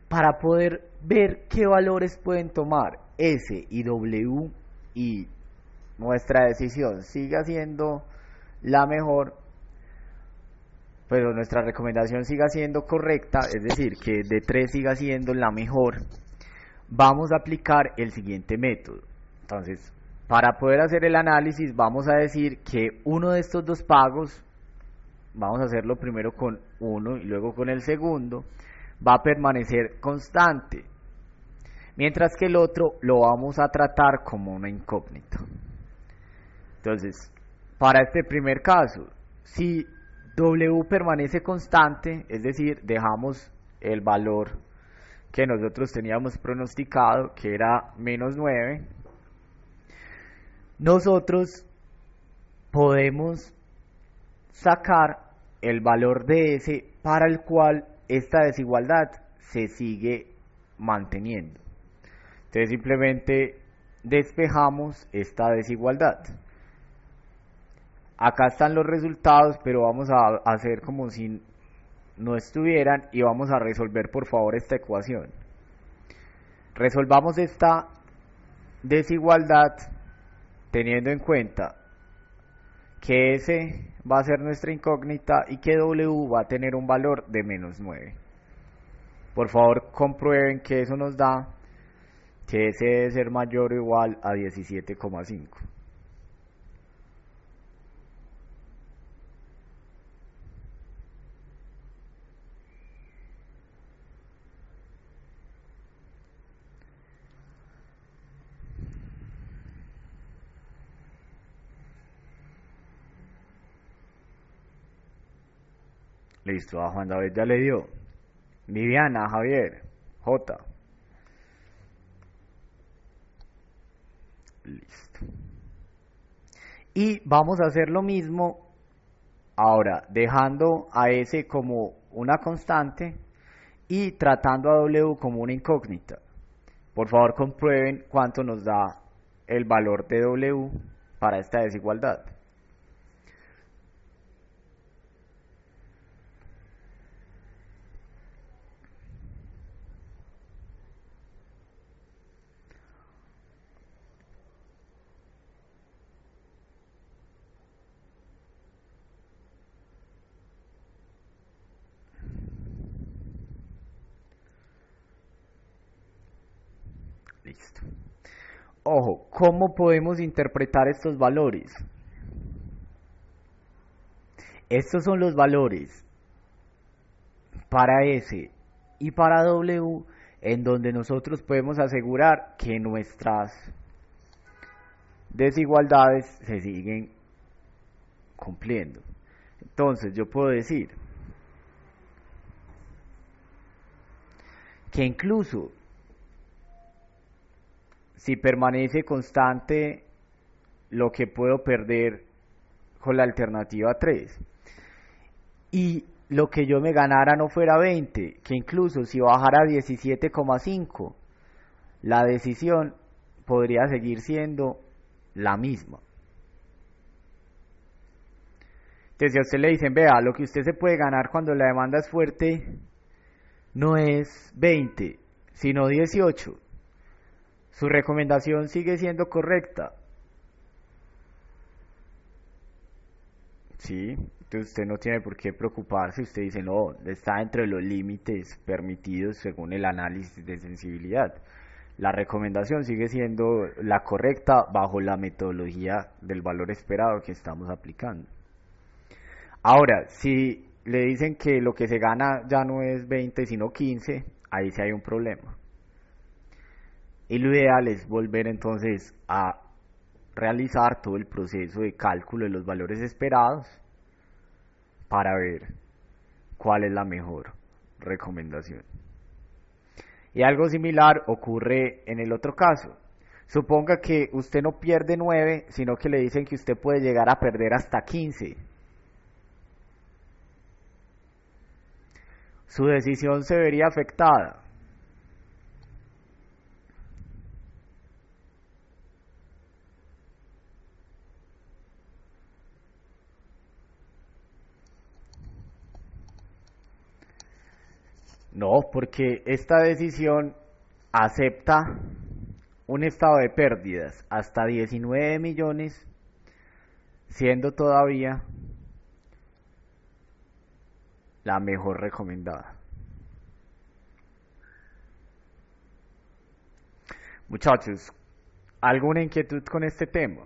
Para poder ver qué valores pueden tomar S y W y nuestra decisión siga siendo la mejor, pero nuestra recomendación siga siendo correcta, es decir, que D3 siga siendo la mejor, vamos a aplicar el siguiente método. Entonces, para poder hacer el análisis, vamos a decir que uno de estos dos pagos, vamos a hacerlo primero con uno y luego con el segundo, va a permanecer constante, mientras que el otro lo vamos a tratar como una incógnita. Entonces, para este primer caso, si W permanece constante, es decir, dejamos el valor que nosotros teníamos pronosticado, que era menos 9, nosotros podemos sacar el valor de S para el cual esta desigualdad se sigue manteniendo. Entonces simplemente despejamos esta desigualdad. Acá están los resultados, pero vamos a hacer como si no estuvieran y vamos a resolver por favor esta ecuación. Resolvamos esta desigualdad teniendo en cuenta que S va a ser nuestra incógnita y que W va a tener un valor de menos 9. Por favor comprueben que eso nos da que S debe ser mayor o igual a 17,5. Listo, a Juan David ya le dio. Viviana, Javier, J. Listo. Y vamos a hacer lo mismo ahora, dejando a S como una constante y tratando a W como una incógnita. Por favor, comprueben cuánto nos da el valor de W para esta desigualdad. Listo. Ojo, ¿cómo podemos interpretar estos valores? Estos son los valores para S y para W en donde nosotros podemos asegurar que nuestras desigualdades se siguen cumpliendo. Entonces yo puedo decir que incluso si permanece constante lo que puedo perder con la alternativa 3 y lo que yo me ganara no fuera 20, que incluso si bajara a 17,5, la decisión podría seguir siendo la misma. Entonces si a usted le dicen, vea, lo que usted se puede ganar cuando la demanda es fuerte no es 20, sino 18, su recomendación sigue siendo correcta. Sí, entonces usted no tiene por qué preocuparse, usted dice, no, está entre los límites permitidos según el análisis de sensibilidad. La recomendación sigue siendo la correcta bajo la metodología del valor esperado que estamos aplicando. Ahora, si le dicen que lo que se gana ya no es 20 sino 15, ahí sí hay un problema. Y lo ideal es volver entonces a realizar todo el proceso de cálculo de los valores esperados para ver cuál es la mejor recomendación. Y algo similar ocurre en el otro caso. Suponga que usted no pierde 9, sino que le dicen que usted puede llegar a perder hasta 15. Su decisión se vería afectada. No, porque esta decisión acepta un estado de pérdidas hasta 19 millones, siendo todavía la mejor recomendada. Muchachos, ¿alguna inquietud con este tema?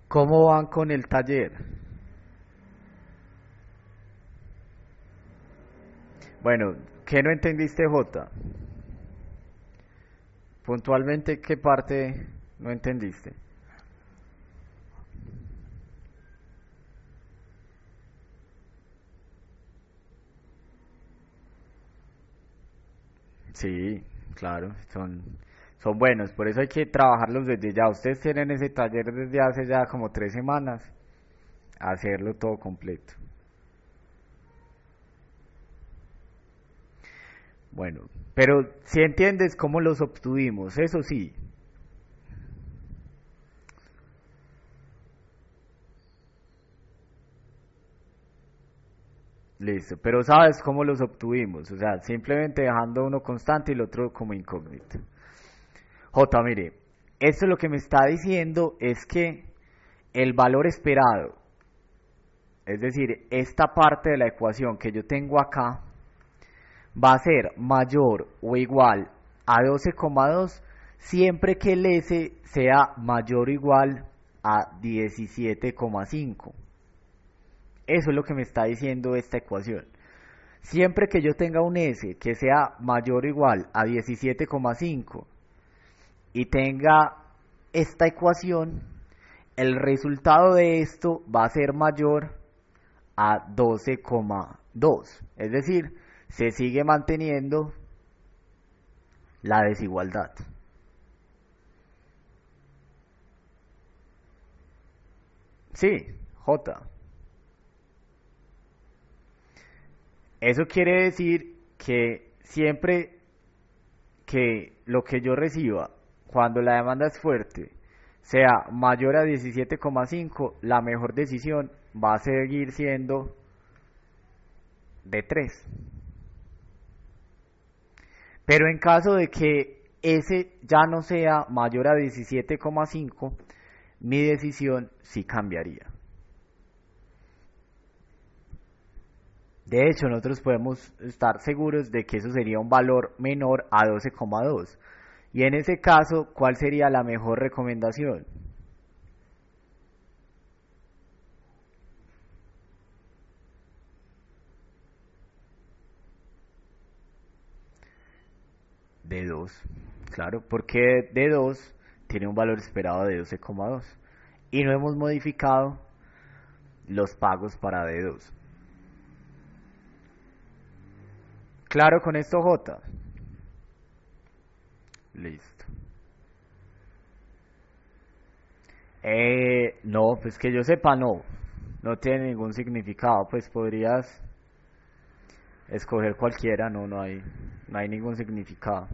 ¿Cómo van con el taller? Bueno, ¿qué no entendiste, J? Puntualmente, ¿qué parte no entendiste? Sí, claro, son buenos, por eso hay que trabajarlos desde ya. Ustedes tienen ese taller desde hace ya como 3 semanas, hacerlo todo completo. Bueno, pero si entiendes cómo los obtuvimos, eso sí. Listo, pero sabes cómo los obtuvimos, o sea, simplemente dejando uno constante y el otro como incógnito. J, mire, esto lo que me está diciendo es que el valor esperado, es decir, esta parte de la ecuación que yo tengo acá, va a ser mayor o igual a 12,2 siempre que el S sea mayor o igual a 17,5. Eso es lo que me está diciendo esta ecuación. Siempre que yo tenga un S que sea mayor o igual a 17,5 y tenga esta ecuación, el resultado de esto va a ser mayor a 12,2. Es decir, se sigue manteniendo la desigualdad. Sí, J. Eso quiere decir que siempre que lo que yo reciba cuando la demanda es fuerte sea mayor a 17,5, la mejor decisión va a seguir siendo de 3. Pero en caso de que ese ya no sea mayor a 17,5, mi decisión sí cambiaría. De hecho, nosotros podemos estar seguros de que eso sería un valor menor a 12,2. Y en ese caso, ¿cuál sería la mejor recomendación? De 2. Claro, porque de 2 tiene un valor esperado de 12,2. Y no hemos modificado los pagos para D2. Claro con esto, J. Listo. No, pues que yo sepa, no. No tiene ningún significado. Pues podrías escoger cualquiera, no, no hay ningún significado.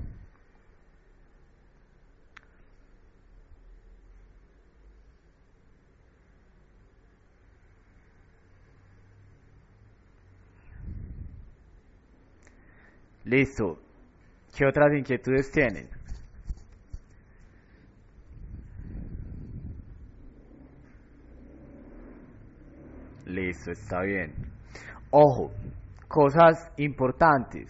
Listo. ¿Qué otras inquietudes tienen? Listo, está bien. Ojo, cosas importantes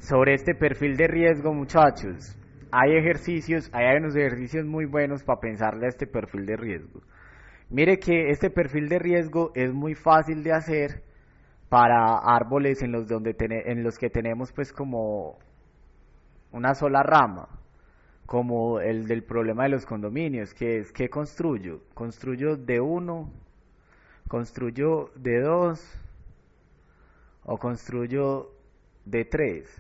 sobre este perfil de riesgo, muchachos. Hay unos ejercicios muy buenos para pensarle a este perfil de riesgo. Mire que este perfil de riesgo es muy fácil de hacer para árboles en los que tenemos pues como una sola rama, como el del problema de los condominios, que es que construyo. Construyo de uno, construyo de dos o construyo de tres.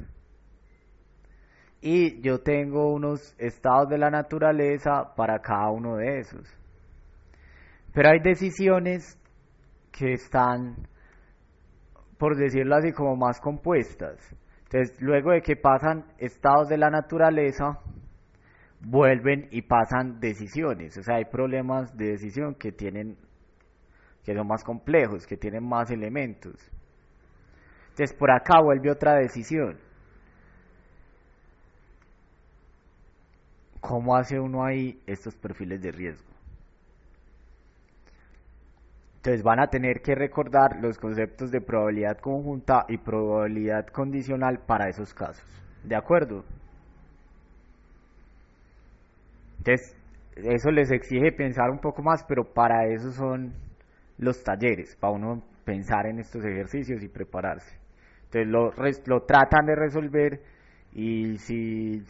Y yo tengo unos estados de la naturaleza para cada uno de esos. Pero hay decisiones que están, por decirlo así, como más compuestas. Entonces, luego de que pasan estados de la naturaleza, vuelven y pasan decisiones. O sea, hay problemas de decisión que son más complejos, que tienen más elementos. Entonces, por acá vuelve otra decisión. ¿Cómo hace uno ahí estos perfiles de riesgo? Entonces van a tener que recordar los conceptos de probabilidad conjunta y probabilidad condicional para esos casos. ¿De acuerdo? Entonces, eso les exige pensar un poco más, pero para eso son los talleres, para uno pensar en estos ejercicios y prepararse. Entonces lo tratan de resolver y si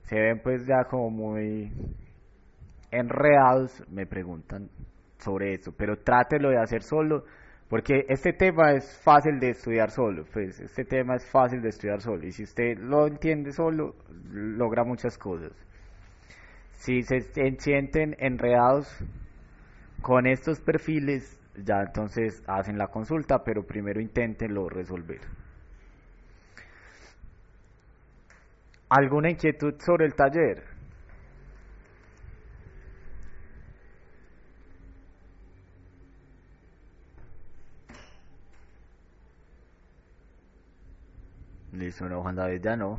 se ven pues ya como muy enredados, me preguntan sobre eso, pero trátelo de hacer solo, porque este tema es fácil de estudiar solo, pues este tema es fácil de estudiar solo, y si usted lo entiende solo, logra muchas cosas. Si se sienten enredados con estos perfiles, ya entonces hacen la consulta, pero primero inténtenlo resolver. ¿Alguna inquietud sobre el taller? Listo, no, Juan David, ya no.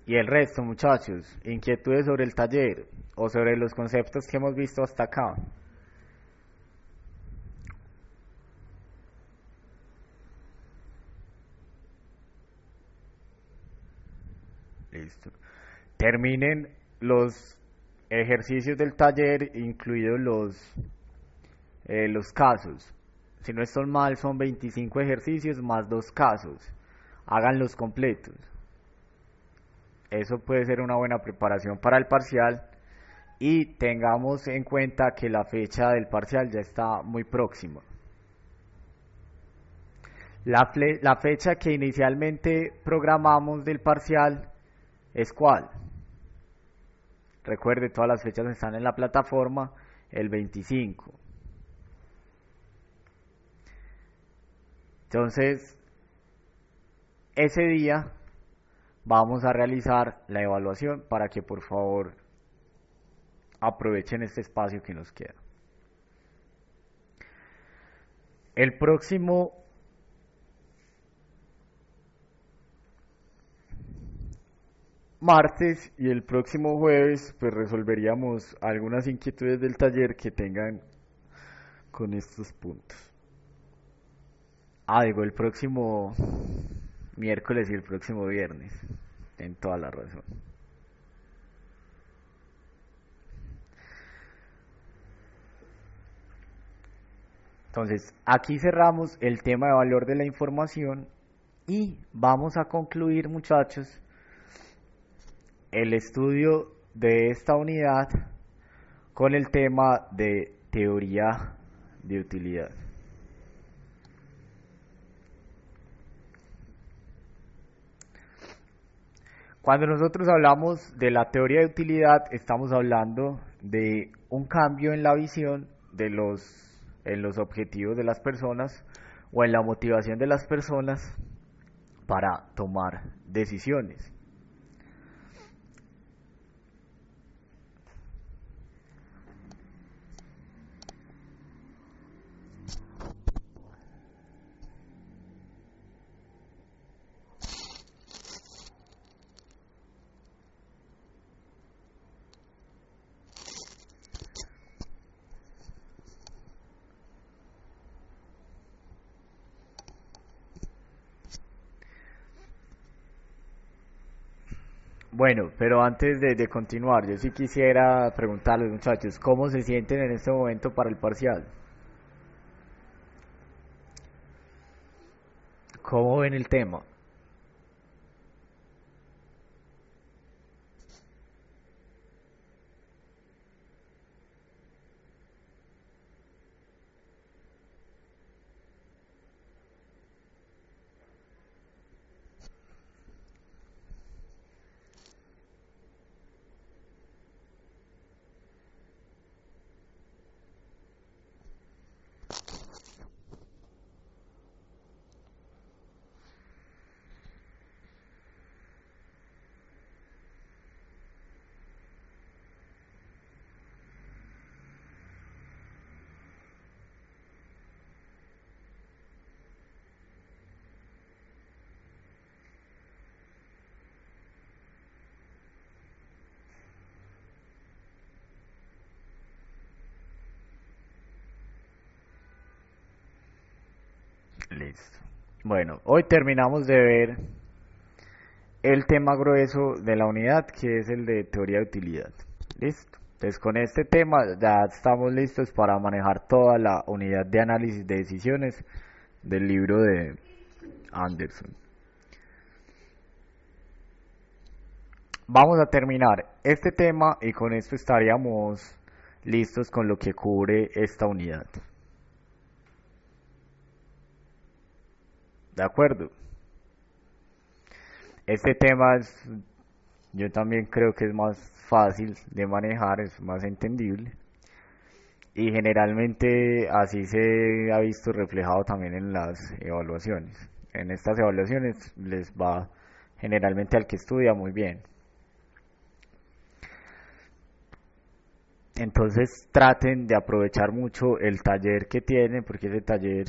Y el resto, muchachos, inquietudes sobre el taller o sobre los conceptos que hemos visto hasta acá. Listo. Terminen los ejercicios del taller, incluidos los casos. Si no estoy mal, son 25 ejercicios más 2 casos. Háganlos completos. Eso puede ser una buena preparación para el parcial y tengamos en cuenta que la fecha del parcial ya está muy próxima. La fecha que inicialmente programamos del parcial es ¿cuál? Recuerde, todas las fechas están en la plataforma, el 25. Entonces, ese día vamos a realizar la evaluación para que por favor aprovechen este espacio que nos queda. El próximo martes y el próximo jueves pues resolveríamos algunas inquietudes del taller que tengan con estos puntos. Digo, el próximo miércoles y el próximo viernes. En toda la razón. Entonces, aquí cerramos el tema de valor de la información y vamos a concluir, muchachos, el estudio de esta unidad con el tema de teoría de utilidad. Cuando nosotros hablamos de la teoría de utilidad, estamos hablando de un cambio en la visión en los objetivos de las personas o en la motivación de las personas para tomar decisiones. Bueno, pero antes de continuar, yo sí quisiera preguntarles, muchachos, ¿cómo se sienten en este momento para el parcial? ¿Cómo ven el tema? Listo. Bueno, hoy terminamos de ver el tema grueso de la unidad, que es el de teoría de utilidad. Listo. Entonces, con este tema ya estamos listos para manejar toda la unidad de análisis de decisiones del libro de Anderson. Vamos a terminar este tema y con esto estaríamos listos con lo que cubre esta unidad. ¿De acuerdo? Este tema es, yo también creo que es más fácil de manejar, es más entendible y generalmente así se ha visto reflejado también en las evaluaciones. En estas evaluaciones les va generalmente al que estudia muy bien. Entonces traten de aprovechar mucho el taller que tienen porque ese taller,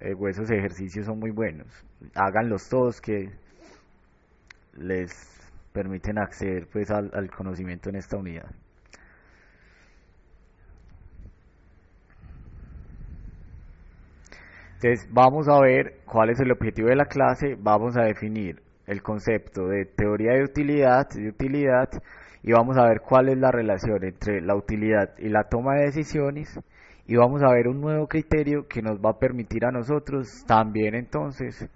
esos ejercicios son muy buenos. Háganlos todos que les permiten acceder pues al conocimiento en esta unidad. Entonces vamos a ver cuál es el objetivo de la clase, vamos a definir el concepto de teoría de utilidad y vamos a ver cuál es la relación entre la utilidad y la toma de decisiones y vamos a ver un nuevo criterio que nos va a permitir a nosotros también entonces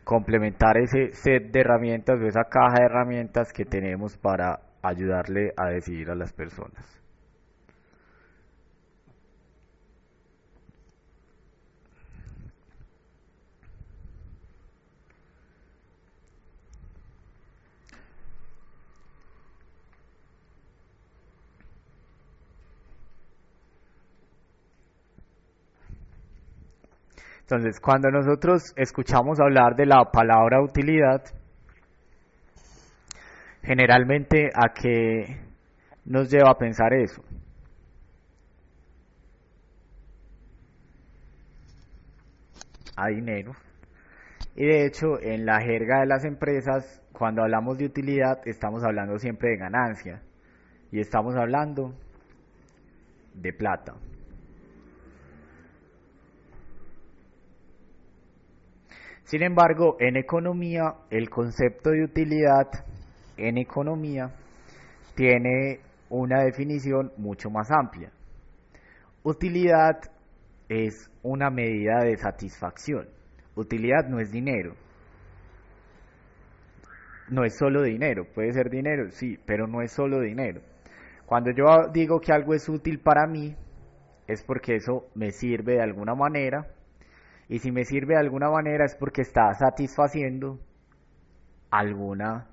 complementar ese set de herramientas o esa caja de herramientas que tenemos para ayudarle a decidir a las personas. Entonces, cuando nosotros escuchamos hablar de la palabra utilidad, generalmente a qué nos lleva a pensar eso. A dinero. Y de hecho, en la jerga de las empresas, cuando hablamos de utilidad, estamos hablando siempre de ganancia. Y estamos hablando de plata. Sin embargo, en economía, el concepto de utilidad en economía tiene una definición mucho más amplia. Utilidad es una medida de satisfacción. Utilidad no es dinero. No es solo dinero. Puede ser dinero, sí, pero no es solo dinero. Cuando yo digo que algo es útil para mí, es porque eso me sirve de alguna manera. Y si me sirve de alguna manera es porque está satisfaciendo alguna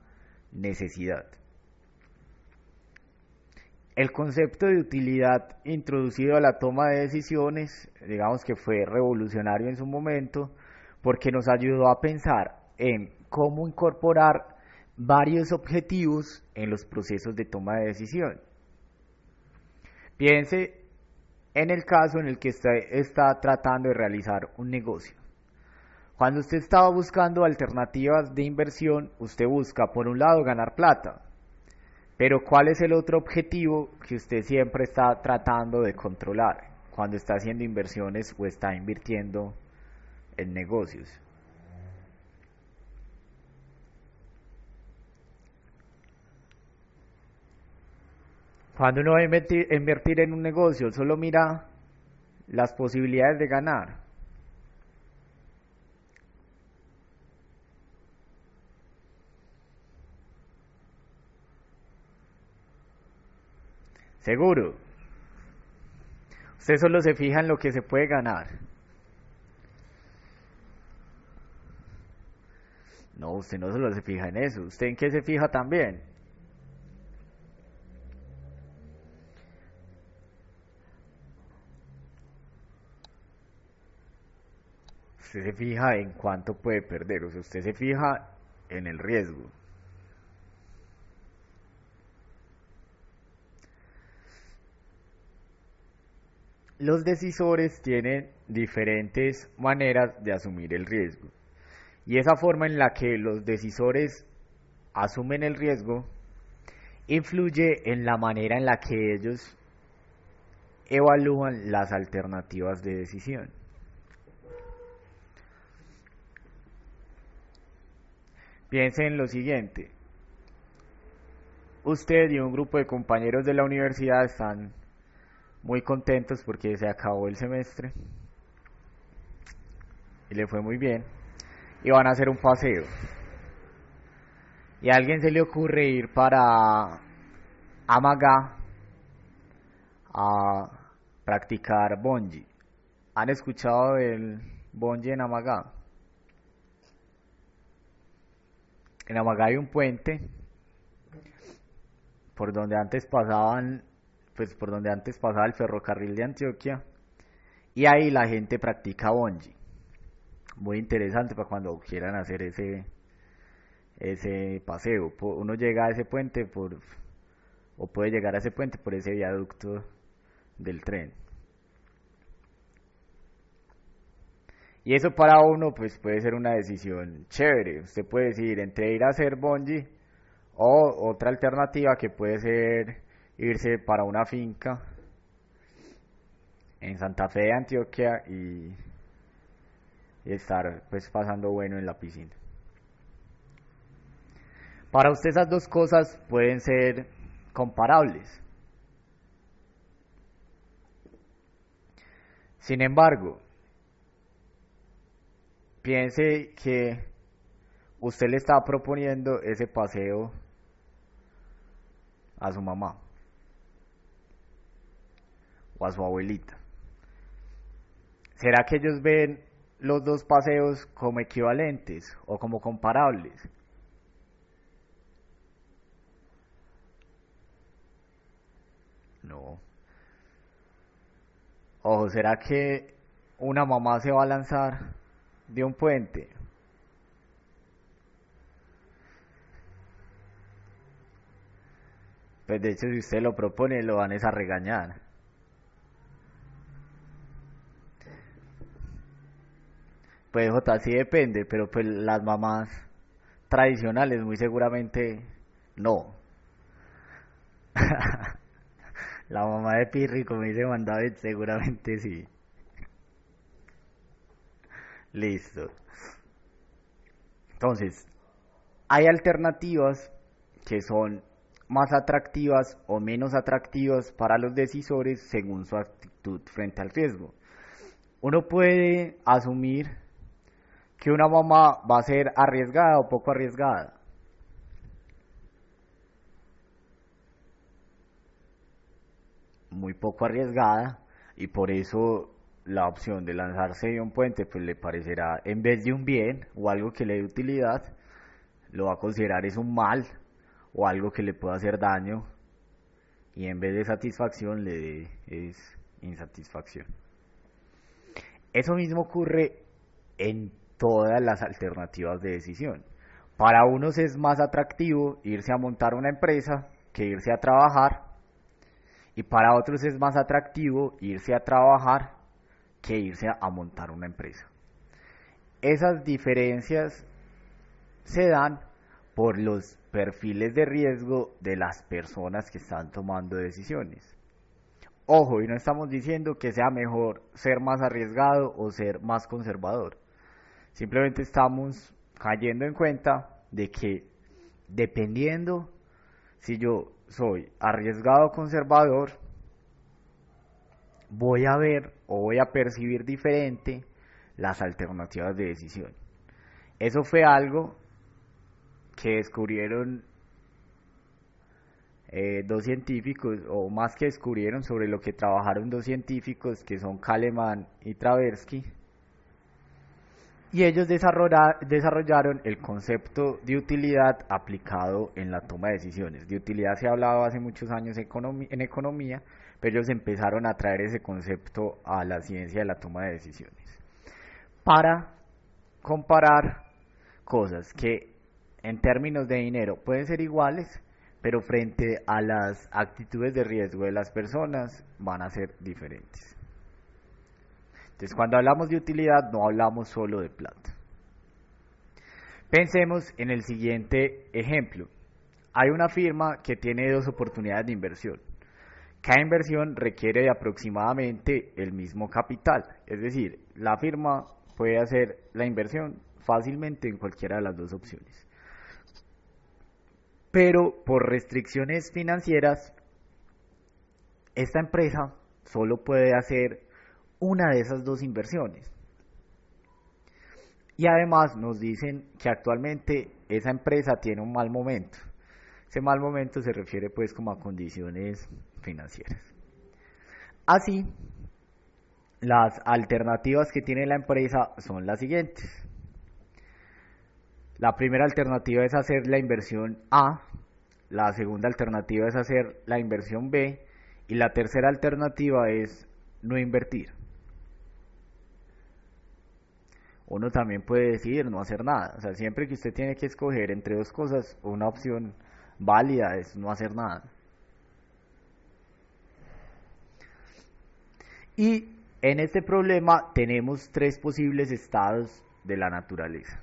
necesidad. El concepto de utilidad introducido a la toma de decisiones, digamos que fue revolucionario en su momento, porque nos ayudó a pensar en cómo incorporar varios objetivos en los procesos de toma de decisión. Piense en el caso en el que usted está tratando de realizar un negocio. Cuando usted estaba buscando alternativas de inversión, usted busca, por un lado, ganar plata. Pero ¿cuál es el otro objetivo que usted siempre está tratando de controlar cuando está haciendo inversiones o está invirtiendo en negocios? Cuando uno va a invertir en un negocio, solo mira las posibilidades de ganar. Seguro. Usted solo se fija en lo que se puede ganar. No, usted no solo se fija en eso. ¿Usted en qué se fija también? Usted se fija en cuánto puede perder. O sea, usted se fija en el riesgo. Los decisores tienen diferentes maneras de asumir el riesgo. Y esa forma en la que los decisores asumen el riesgo influye en la manera en la que ellos evalúan las alternativas de decisión. Piensen en lo siguiente. Usted y un grupo de compañeros de la universidad están muy contentos porque se acabó el semestre y le fue muy bien y van a hacer un paseo. Y a alguien se le ocurre ir para Amagá a practicar bungee. ¿Han escuchado del bungee en Amagá? En Amagá hay un puente por donde antes pasaban, pues por donde antes pasaba el ferrocarril de Antioquia, y ahí la gente practica bungee. Muy interesante para cuando quieran hacer ese paseo. Uno llega a ese puente o puede llegar a ese puente por ese viaducto del tren. Y eso para uno pues puede ser una decisión chévere. Usted puede decidir entre ir a hacer bungee o otra alternativa que puede ser irse para una finca en Santa Fe de Antioquia y estar pues pasando bueno en la piscina. Para usted esas dos cosas pueden ser comparables. Sin embargo, piense que usted le está proponiendo ese paseo a su mamá o a su abuelita. ¿Será que ellos ven los dos paseos como equivalentes o como comparables? No. Ojo, ¿será que una mamá se va a lanzar de un puente. Pues de hecho si usted lo propone lo van a regañar. Pues J, sí depende, pero pues las mamás tradicionales muy seguramente no. La mamá de Pirri, como dice Juan David, seguramente sí. Listo. Entonces, hay alternativas que son más atractivas o menos atractivas para los decisores según su actitud frente al riesgo. Uno puede asumir que una mamá va a ser arriesgada o poco arriesgada. Muy poco arriesgada, y por eso la opción de lanzarse de un puente pues le parecerá, en vez de un bien o algo que le dé utilidad, lo va a considerar es un mal o algo que le pueda hacer daño, y en vez de satisfacción le dé es insatisfacción. Eso mismo ocurre en todas las alternativas de decisión. Para unos es más atractivo irse a montar una empresa que irse a trabajar, y para otros es más atractivo irse a trabajar que irse a montar una empresa. Esas diferencias se dan por los perfiles de riesgo de las personas que están tomando decisiones. Ojo, y no estamos diciendo que sea mejor ser más arriesgado o ser más conservador. Simplemente estamos cayendo en cuenta de que dependiendo si yo soy arriesgado o conservador, voy a ver o voy a percibir diferente las alternativas de decisión. Eso fue algo que descubrieron dos científicos, o más que descubrieron, sobre lo que trabajaron dos científicos que son Kahneman y Tversky, y ellos desarrollaron el concepto de utilidad aplicado en la toma de decisiones. De utilidad se ha hablado hace muchos años en economía, pero ellos empezaron a traer ese concepto a la ciencia de la toma de decisiones para comparar cosas que en términos de dinero pueden ser iguales, pero frente a las actitudes de riesgo de las personas van a ser diferentes. Entonces, cuando hablamos de utilidad no hablamos solo de plata. Pensemos en el siguiente ejemplo. Hay una firma que tiene dos oportunidades de inversión. Cada inversión requiere de aproximadamente el mismo capital, es decir, la firma puede hacer la inversión fácilmente en cualquiera de las dos opciones. Pero por restricciones financieras, esta empresa solo puede hacer una de esas dos inversiones. Y además nos dicen que actualmente esa empresa tiene un mal momento. Ese mal momento se refiere pues como a condiciones financieras. Así, las alternativas que tiene la empresa son las siguientes. La primera alternativa es hacer la inversión A, la segunda alternativa es hacer la inversión B, y la tercera alternativa es no invertir. Uno también puede decidir no hacer nada. O sea, siempre que usted tiene que escoger entre dos cosas, una opción válida es no hacer nada. Y en este problema tenemos tres posibles estados de la naturaleza.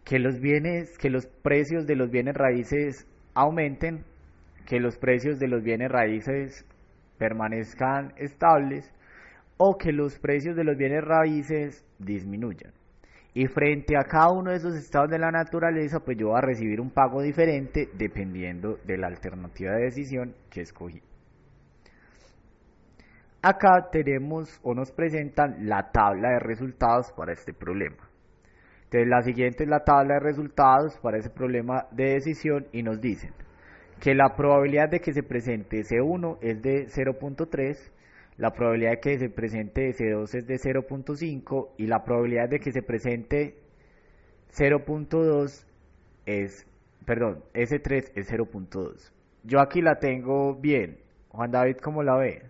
Que los precios de los bienes raíces aumenten, que los precios de los bienes raíces permanezcan estables, o que los precios de los bienes raíces disminuyan. Y frente a cada uno de esos estados de la naturaleza, pues yo voy a recibir un pago diferente dependiendo de la alternativa de decisión que escogí. Acá tenemos o nos presentan la tabla de resultados para este problema. Entonces la siguiente es la tabla de resultados para ese problema de decisión, y nos dicen que la probabilidad de que se presente C1 es de 0.3, la probabilidad de que se presente S2 es de 0.5 y la probabilidad de que se presente 0.2 es, perdón, S3 es 0.2. Yo aquí la tengo bien. Juan David, ¿cómo la ve?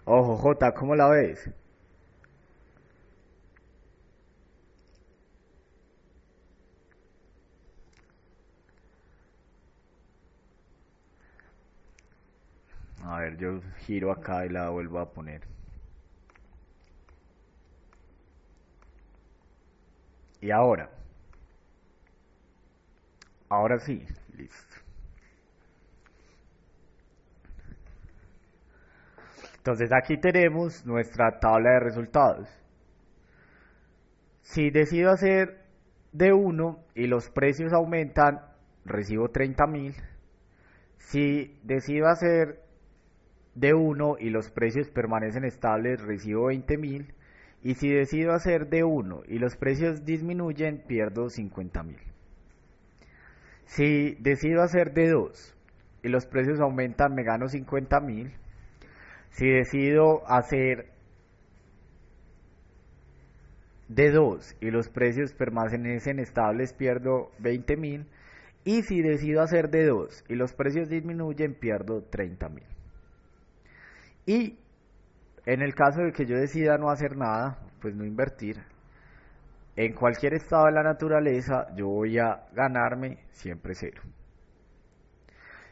Ojo, J, ¿cómo la ves? A ver, yo giro acá y la vuelvo a poner. Y ahora sí, listo. Entonces aquí tenemos nuestra tabla de resultados. Si decido hacer de uno y los precios aumentan, recibo 30.000. Si decido hacer de uno y los precios permanecen estables, recibo 20.000. Y si decido hacer de uno y los precios disminuyen, pierdo 50.000. Si decido hacer de 2 y los precios aumentan, me gano 50.000. Si decido hacer de 2 y los precios permanecen estables, pierdo 20.000. Y si decido hacer de 2 y los precios disminuyen, pierdo 30.000. Y en el caso de que yo decida no hacer nada, pues no invertir, en cualquier estado de la naturaleza yo voy a ganarme siempre cero.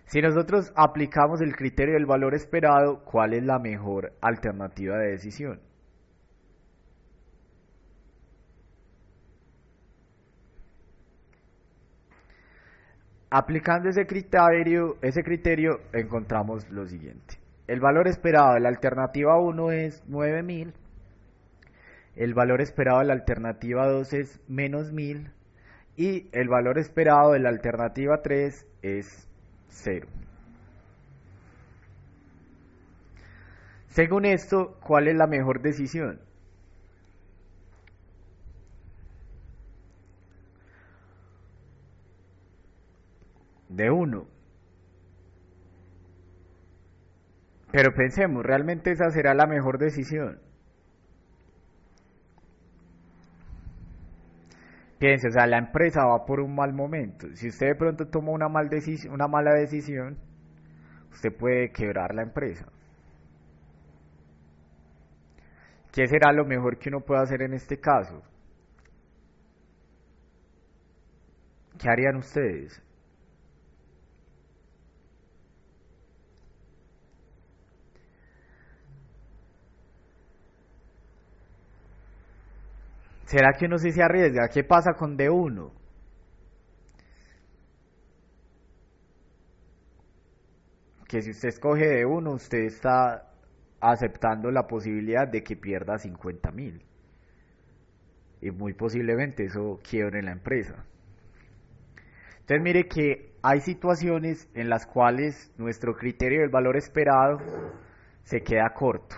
Si nosotros aplicamos el criterio del valor esperado, ¿cuál es la mejor alternativa de decisión? Aplicando ese criterio encontramos lo siguiente. El valor esperado de la alternativa 1 es 9.000. El valor esperado de la alternativa 2 es menos 1.000. Y el valor esperado de la alternativa 3 es 0. Según esto, ¿cuál es la mejor decisión? De 1. Pero pensemos, ¿realmente esa será la mejor decisión? Piense, o sea, la empresa va por un mal momento. Si usted de pronto toma una mala decisión, usted puede quebrar la empresa. ¿Qué será lo mejor que uno puede hacer en este caso? ¿Qué harían ustedes? ¿Será que uno sí se arriesga? ¿Qué pasa con D1? Que si usted escoge D1, usted está aceptando la posibilidad de que pierda 50.000. Y muy posiblemente eso quiebre la empresa. Entonces mire que hay situaciones en las cuales nuestro criterio del valor esperado se queda corto.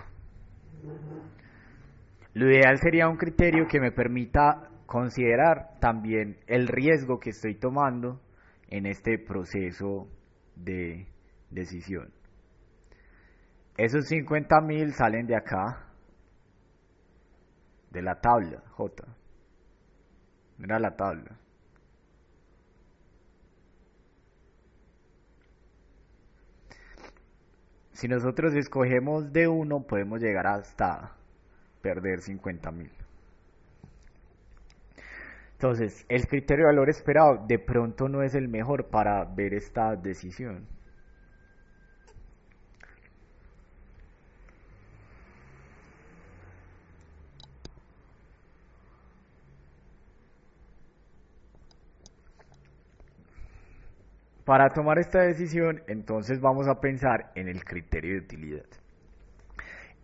Lo ideal sería un criterio que me permita considerar también el riesgo que estoy tomando en este proceso de decisión. Esos 50.000 salen de acá, de la tabla, J. Mira la tabla. Si nosotros escogemos de 1, podemos llegar hasta perder 50.000. Entonces, el criterio de valor esperado de pronto no es el mejor para ver esta decisión. Para tomar esta decisión, entonces vamos a pensar en el criterio de utilidad.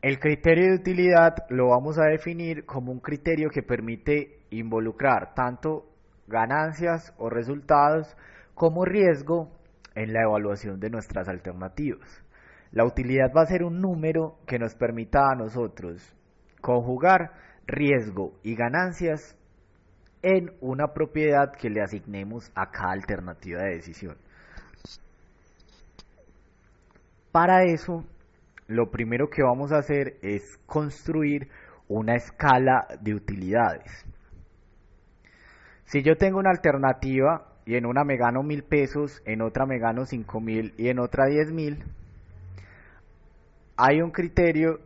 El criterio de utilidad lo vamos a definir como un criterio que permite involucrar tanto ganancias o resultados como riesgo en la evaluación de nuestras alternativas. La utilidad va a ser un número que nos permita a nosotros conjugar riesgo y ganancias en una propiedad que le asignemos a cada alternativa de decisión. Para eso, lo primero que vamos a hacer es construir una escala de utilidades. Si yo tengo una alternativa y en una me gano 1.000 pesos, en otra me gano 5.000 y en otra 10.000, hay un criterio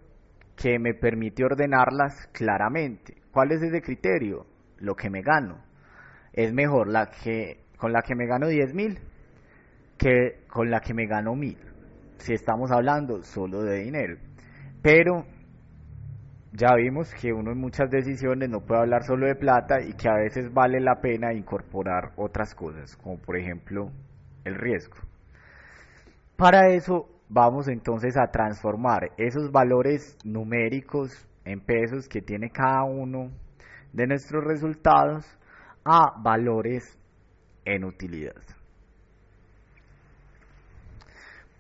que me permite ordenarlas claramente. ¿Cuál es ese criterio? Lo que me gano. Es mejor con la que me gano 10.000 que con la que me gano 1.000, si estamos hablando solo de dinero. Pero ya vimos que uno en muchas decisiones no puede hablar solo de plata y que a veces vale la pena incorporar otras cosas, como por ejemplo el riesgo. Para eso vamos entonces a transformar esos valores numéricos en pesos que tiene cada uno de nuestros resultados a valores en utilidad.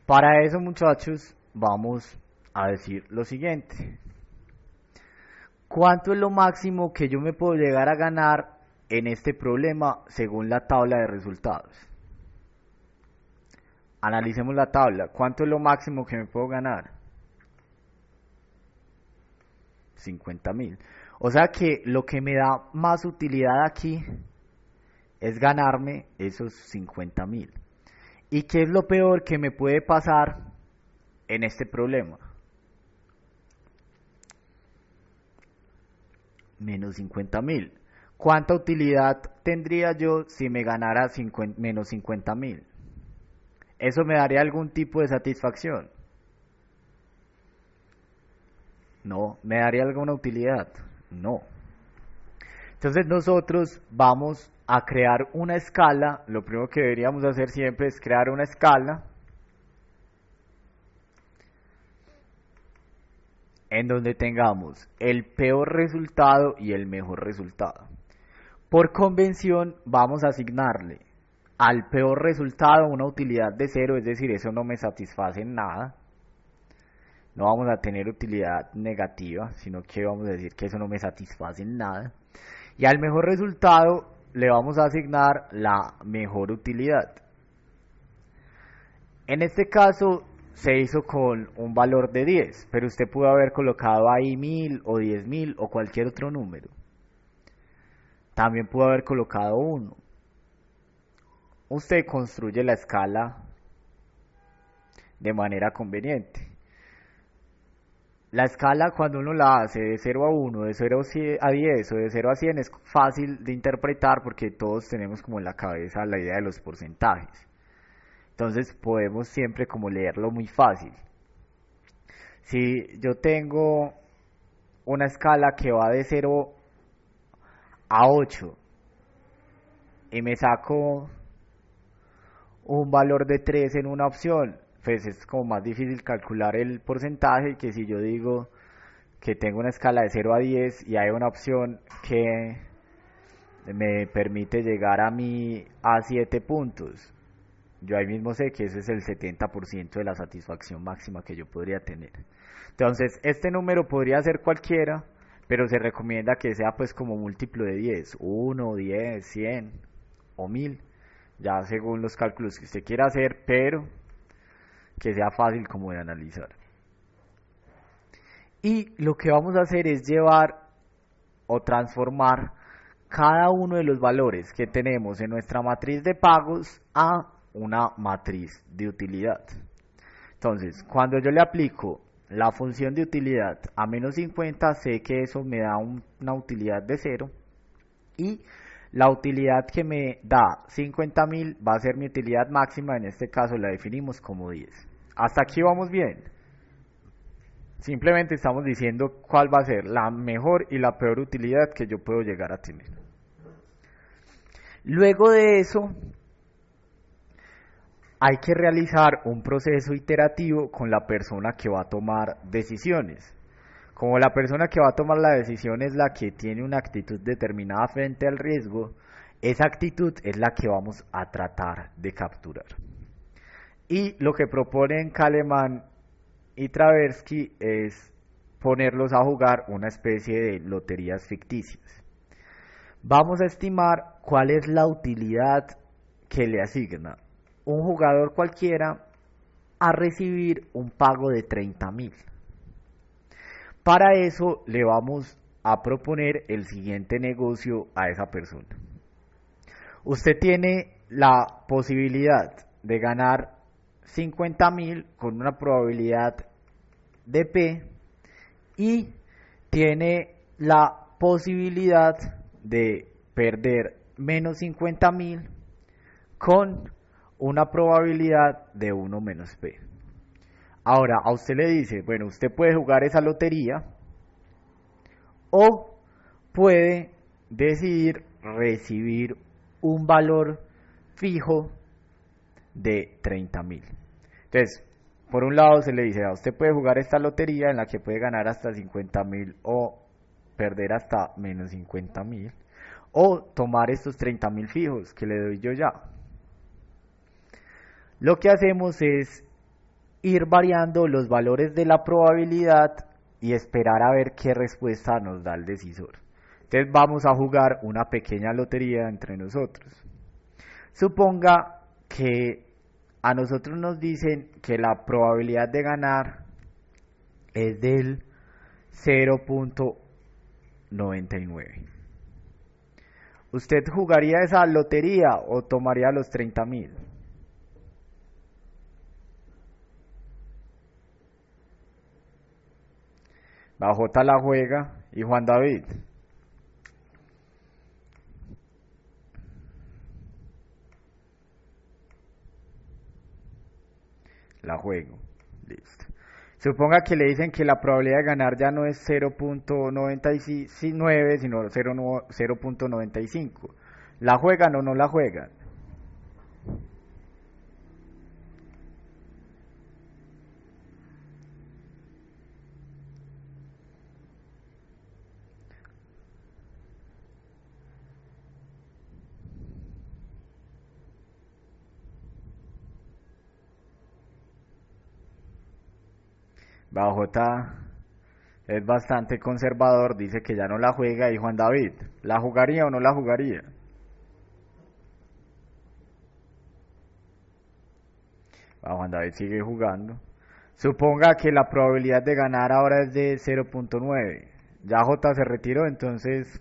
Para eso, muchachos, vamos a decir lo siguiente. ¿Cuánto es lo máximo que yo me puedo llegar a ganar en este problema según la tabla de resultados? Analicemos la tabla. ¿Cuánto es lo máximo que me puedo ganar? 50.000. O sea que lo que me da más utilidad aquí es ganarme esos 50.000. ¿Y qué es lo peor que me puede pasar en este problema? Menos 50.000. ¿Cuánta utilidad tendría yo si me ganara menos 50.000? ¿Eso me daría algún tipo de satisfacción? No. ¿Me daría alguna utilidad? No. Entonces nosotros vamos a crear una escala. Lo primero que deberíamos hacer siempre es crear una escala en donde tengamos el peor resultado y el mejor resultado. Por convención vamos a asignarle al peor resultado una utilidad de 0, es decir, eso no me satisface en nada. No vamos a tener utilidad negativa, sino que vamos a decir que eso no me satisface en nada. Y al mejor resultado le vamos a asignar la mejor utilidad. En este caso se hizo con un valor de 10, pero usted pudo haber colocado ahí 1.000 o 10.000 o cualquier otro número. También pudo haber colocado 1. Usted construye la escala de manera conveniente. La escala, cuando uno la hace de 0 a 1, de 0 a 10 o de 0 a 100, es fácil de interpretar porque todos tenemos como en la cabeza la idea de los porcentajes. Entonces podemos siempre como leerlo muy fácil. Si yo tengo una escala que va de 0 a 8 y me saco un valor de 3 en una opción, pues es como más difícil calcular el porcentaje que si yo digo que tengo una escala de 0 a 10 y hay una opción que me permite llegar a 7 puntos. Yo ahí mismo sé que ese es el 70% de la satisfacción máxima que yo podría tener. Entonces, este número podría ser cualquiera, pero se recomienda que sea pues como múltiplo de 10, 1, 10, 100 o 1000, ya según los cálculos que usted quiera hacer, pero que sea fácil como de analizar. Y lo que vamos a hacer es llevar o transformar cada uno de los valores que tenemos en nuestra matriz de pagos a una matriz de utilidad. Entonces, cuando yo le aplico la función de utilidad a menos 50, sé que eso me da una utilidad de 0 y la utilidad que me da 50.000 va a ser mi utilidad máxima, en este caso la definimos como 10. Hasta aquí vamos bien. Simplemente estamos diciendo cuál va a ser la mejor y la peor utilidad que yo puedo llegar a tener. Luego de eso, hay que realizar un proceso iterativo con la persona que va a tomar decisiones. Como la persona que va a tomar la decisión es la que tiene una actitud determinada frente al riesgo, esa actitud es la que vamos a tratar de capturar. Y lo que proponen Kahneman y Tversky es ponerlos a jugar una especie de loterías ficticias. Vamos a estimar cuál es la utilidad que le asigna un jugador cualquiera a recibir un pago de 30.000. Para eso le vamos a proponer el siguiente negocio a esa persona. Usted tiene la posibilidad de ganar 50.000 con una probabilidad de P y tiene la posibilidad de perder menos 50.000 con una probabilidad de 1 menos P. Ahora, a usted le dice, bueno, usted puede jugar esa lotería o puede decidir recibir un valor fijo de 30.000. Entonces, por un lado se le dice, usted puede jugar esta lotería en la que puede ganar hasta 50.000 o perder hasta menos 50.000, o tomar estos 30.000 fijos que le doy yo ya. Lo que hacemos es ir variando los valores de la probabilidad y esperar a ver qué respuesta nos da el decisor. Entonces vamos a jugar una pequeña lotería entre nosotros. Suponga que a nosotros nos dicen que la probabilidad de ganar es del 0.99. ¿Usted jugaría esa lotería o tomaría los 30.000? La J la juega y Juan David. La juego. Listo. Suponga que le dicen que la probabilidad de ganar ya no es 0.99, sino 0.95. ¿La juegan o no la juegan? J es bastante conservador, dice que ya no la juega. Y Juan David, ¿la jugaría o no la jugaría? Juan David sigue jugando. Suponga que la probabilidad de ganar ahora es de 0.9. Ya J se retiró, entonces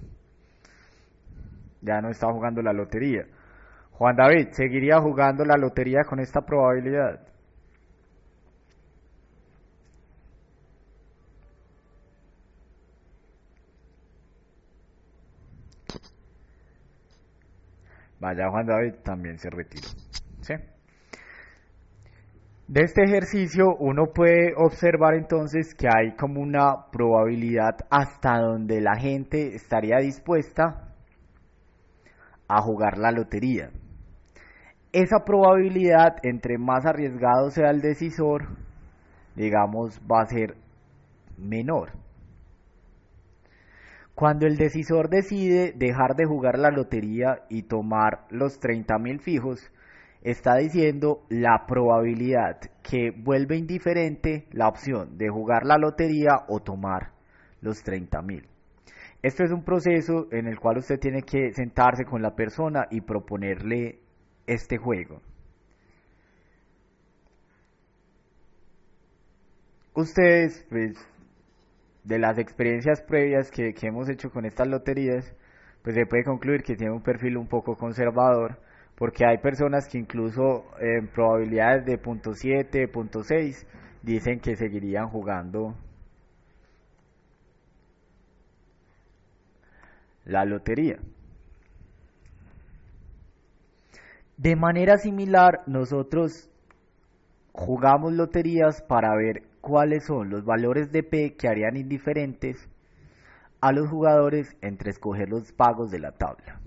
ya no está jugando la lotería. Juan David, ¿seguiría jugando la lotería con esta probabilidad? Vaya, Juan David también se retiró. ¿Sí? De este ejercicio uno puede observar entonces que hay como una probabilidad hasta donde la gente estaría dispuesta a jugar la lotería. Esa probabilidad, entre más arriesgado sea el decisor, digamos, va a ser menor. Cuando el decisor decide dejar de jugar la lotería y tomar los 30.000 fijos, está diciendo la probabilidad que vuelve indiferente la opción de jugar la lotería o tomar los 30.000. Esto es un proceso en el cual usted tiene que sentarse con la persona y proponerle este juego. Ustedes, pues, de las experiencias previas que hemos hecho con estas loterías, pues se puede concluir que tiene un perfil un poco conservador, porque hay personas que incluso en probabilidades de 0.7, 0.6, dicen que seguirían jugando la lotería. De manera similar, nosotros jugamos loterías para ver cuáles son los valores de P que harían indiferentes a los jugadores entre escoger los pagos de la tabla.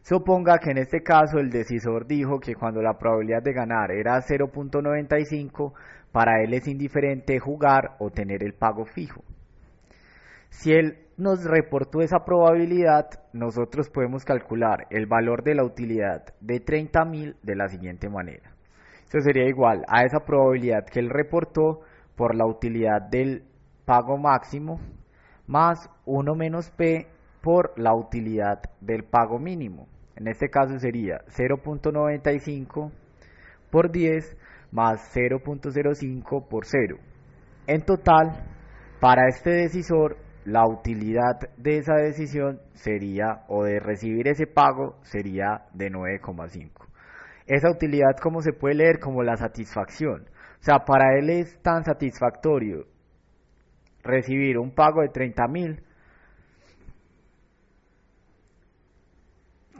Suponga que en este caso el decisor dijo que cuando la probabilidad de ganar era 0.95, para él es indiferente jugar o tener el pago fijo. Si él nos reportó esa probabilidad, nosotros podemos calcular el valor de la utilidad de 30.000 de la siguiente manera. Esto sería igual a esa probabilidad que él reportó por la utilidad del pago máximo más 1 menos P por la utilidad del pago mínimo. En este caso sería 0.95 por 10 más 0.05 por 0. En total, para este decisor, la utilidad de esa decisión sería, o de recibir ese pago, sería de 9,5. Esa utilidad, ¿cómo se puede leer? Como la satisfacción. O sea, para él es tan satisfactorio recibir un pago de 30.000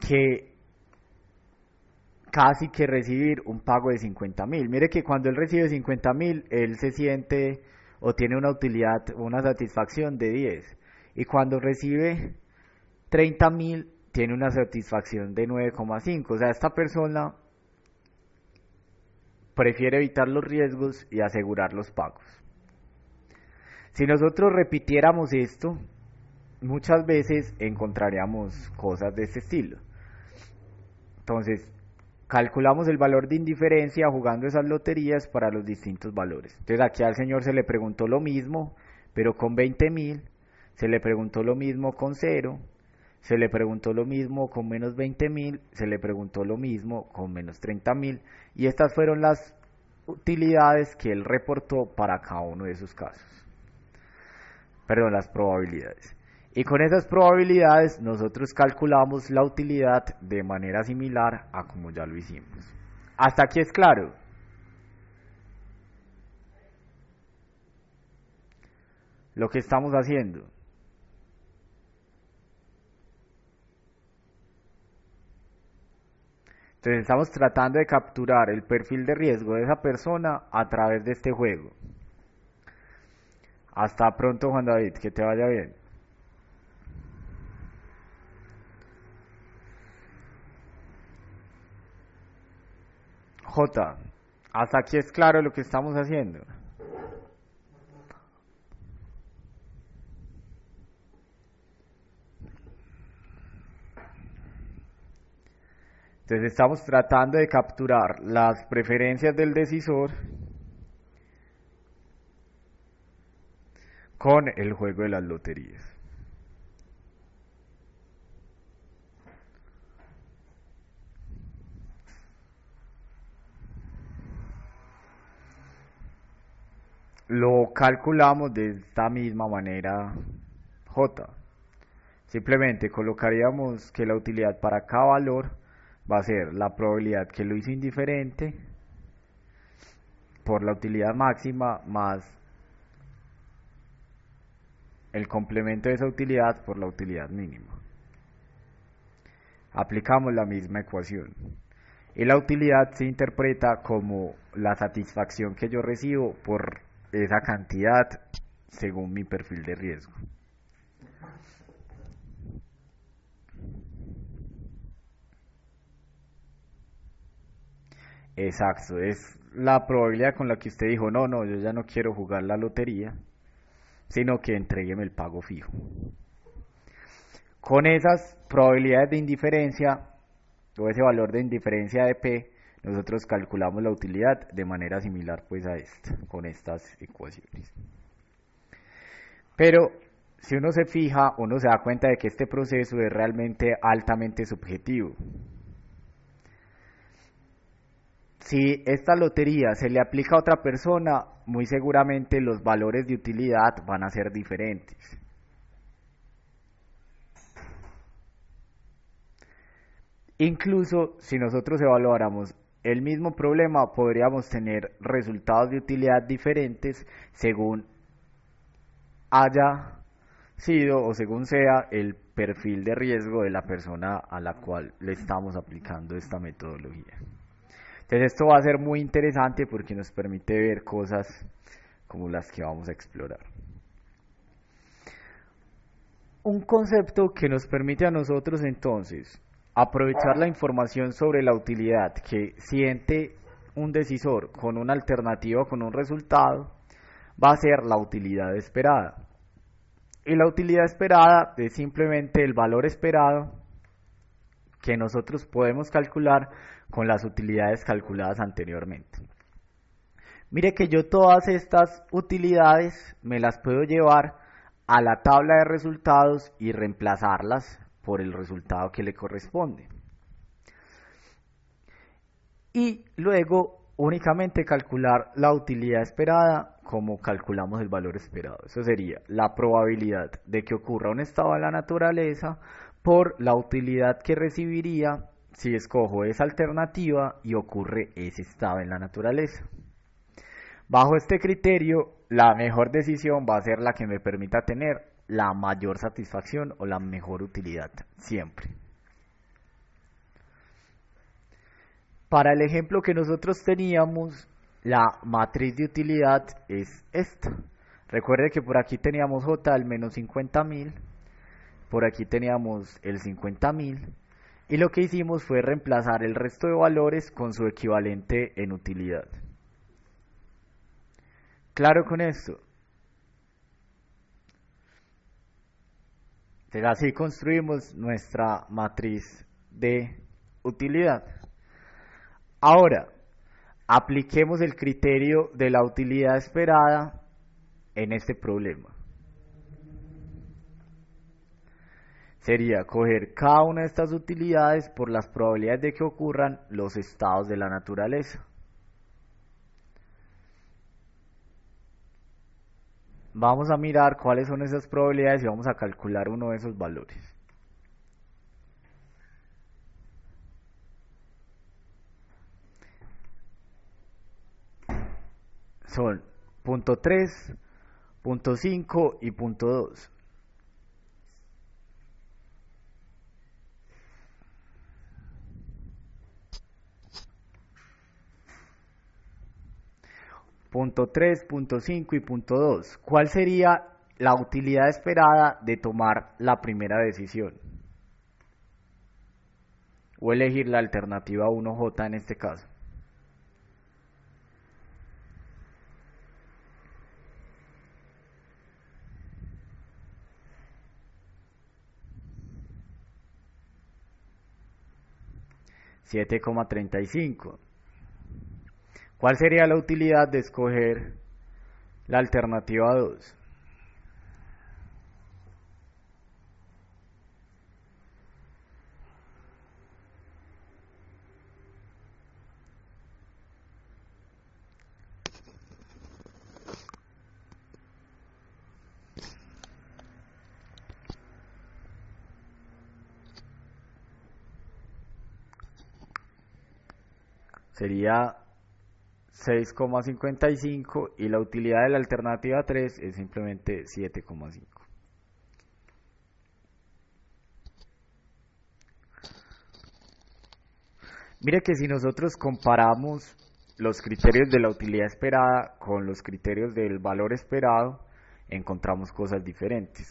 que casi que recibir un pago de 50.000. Mire que cuando él recibe 50.000, él se siente o tiene una utilidad, una satisfacción de 10. Y cuando recibe 30.000, tiene una satisfacción de 9,5. O sea, esta persona prefiere evitar los riesgos y asegurar los pagos. Si nosotros repitiéramos esto, muchas veces encontraríamos cosas de este estilo. Entonces, calculamos el valor de indiferencia jugando esas loterías para los distintos valores. Entonces, aquí al señor se le preguntó lo mismo, pero con 20.000, se le preguntó lo mismo con 0, se le preguntó lo mismo con menos 20.000, se le preguntó lo mismo con menos 30.000, y estas fueron las utilidades que él reportó para cada uno de esos casos. Perdón, las probabilidades. Y con esas probabilidades nosotros calculamos la utilidad de manera similar a como ya lo hicimos. ¿Hasta aquí es claro? Lo que estamos haciendo. Entonces estamos tratando de capturar el perfil de riesgo de esa persona a través de este juego. Hasta pronto, Juan David, que te vaya bien. J, hasta aquí es claro lo que estamos haciendo. Entonces estamos tratando de capturar las preferencias del decisor con el juego de las loterías. Lo calculamos de esta misma manera, J. Simplemente colocaríamos que la utilidad para cada valor va a ser la probabilidad que lo hizo indiferente por la utilidad máxima más el complemento de esa utilidad por la utilidad mínima. Aplicamos la misma ecuación. Y la utilidad se interpreta como la satisfacción que yo recibo por esa cantidad según mi perfil de riesgo. Exacto, es la probabilidad con la que usted dijo, no, no, yo ya no quiero jugar la lotería, sino que entrégueme el pago fijo. Con esas probabilidades de indiferencia, o ese valor de indiferencia de P, nosotros calculamos la utilidad de manera similar pues a esta, con estas ecuaciones. Pero si uno se fija, uno se da cuenta de que este proceso es realmente altamente subjetivo. Si esta lotería se le aplica a otra persona, muy seguramente los valores de utilidad van a ser diferentes. Incluso si nosotros evaluáramos el mismo problema, podríamos tener resultados de utilidad diferentes según haya sido o según sea el perfil de riesgo de la persona a la cual le estamos aplicando esta metodología. Entonces esto va a ser muy interesante porque nos permite ver cosas como las que vamos a explorar. Un concepto que nos permite a nosotros entonces aprovechar la información sobre la utilidad que siente un decisor con una alternativa o con un resultado va a ser la utilidad esperada. Y la utilidad esperada es simplemente el valor esperado que nosotros podemos calcular con las utilidades calculadas anteriormente. Mire que yo todas estas utilidades me las puedo llevar a la tabla de resultados y reemplazarlas por el resultado que le corresponde. Y luego únicamente calcular la utilidad esperada como calculamos el valor esperado. Eso sería la probabilidad de que ocurra un estado de la naturaleza por la utilidad que recibiría si escojo esa alternativa y ocurre ese estado en la naturaleza. Bajo este criterio, la mejor decisión va a ser la que me permita tener la mayor satisfacción o la mejor utilidad, siempre. Para el ejemplo que nosotros teníamos, la matriz de utilidad es esta. Recuerde que por aquí teníamos J al menos 50.000, por aquí teníamos el 50.000, y lo que hicimos fue reemplazar el resto de valores con su equivalente en utilidad. Claro con esto. Entonces así construimos nuestra matriz de utilidad. Ahora, apliquemos el criterio de la utilidad esperada en este problema. Sería coger cada una de estas utilidades por las probabilidades de que ocurran los estados de la naturaleza. Vamos a mirar cuáles son esas probabilidades y vamos a calcular uno de esos valores. Son punto 3, punto 5 y punto 2. Punto 3, punto 5 y punto 2. ¿Cuál sería la utilidad esperada de tomar la primera decisión? O elegir la alternativa 1J en este caso. $7,35. ¿Cuál sería la utilidad de escoger la alternativa 2? Sería 6,55 y la utilidad de la alternativa 3 es simplemente 7,5. Mire que si nosotros comparamos los criterios de la utilidad esperada con los criterios del valor esperado, encontramos cosas diferentes.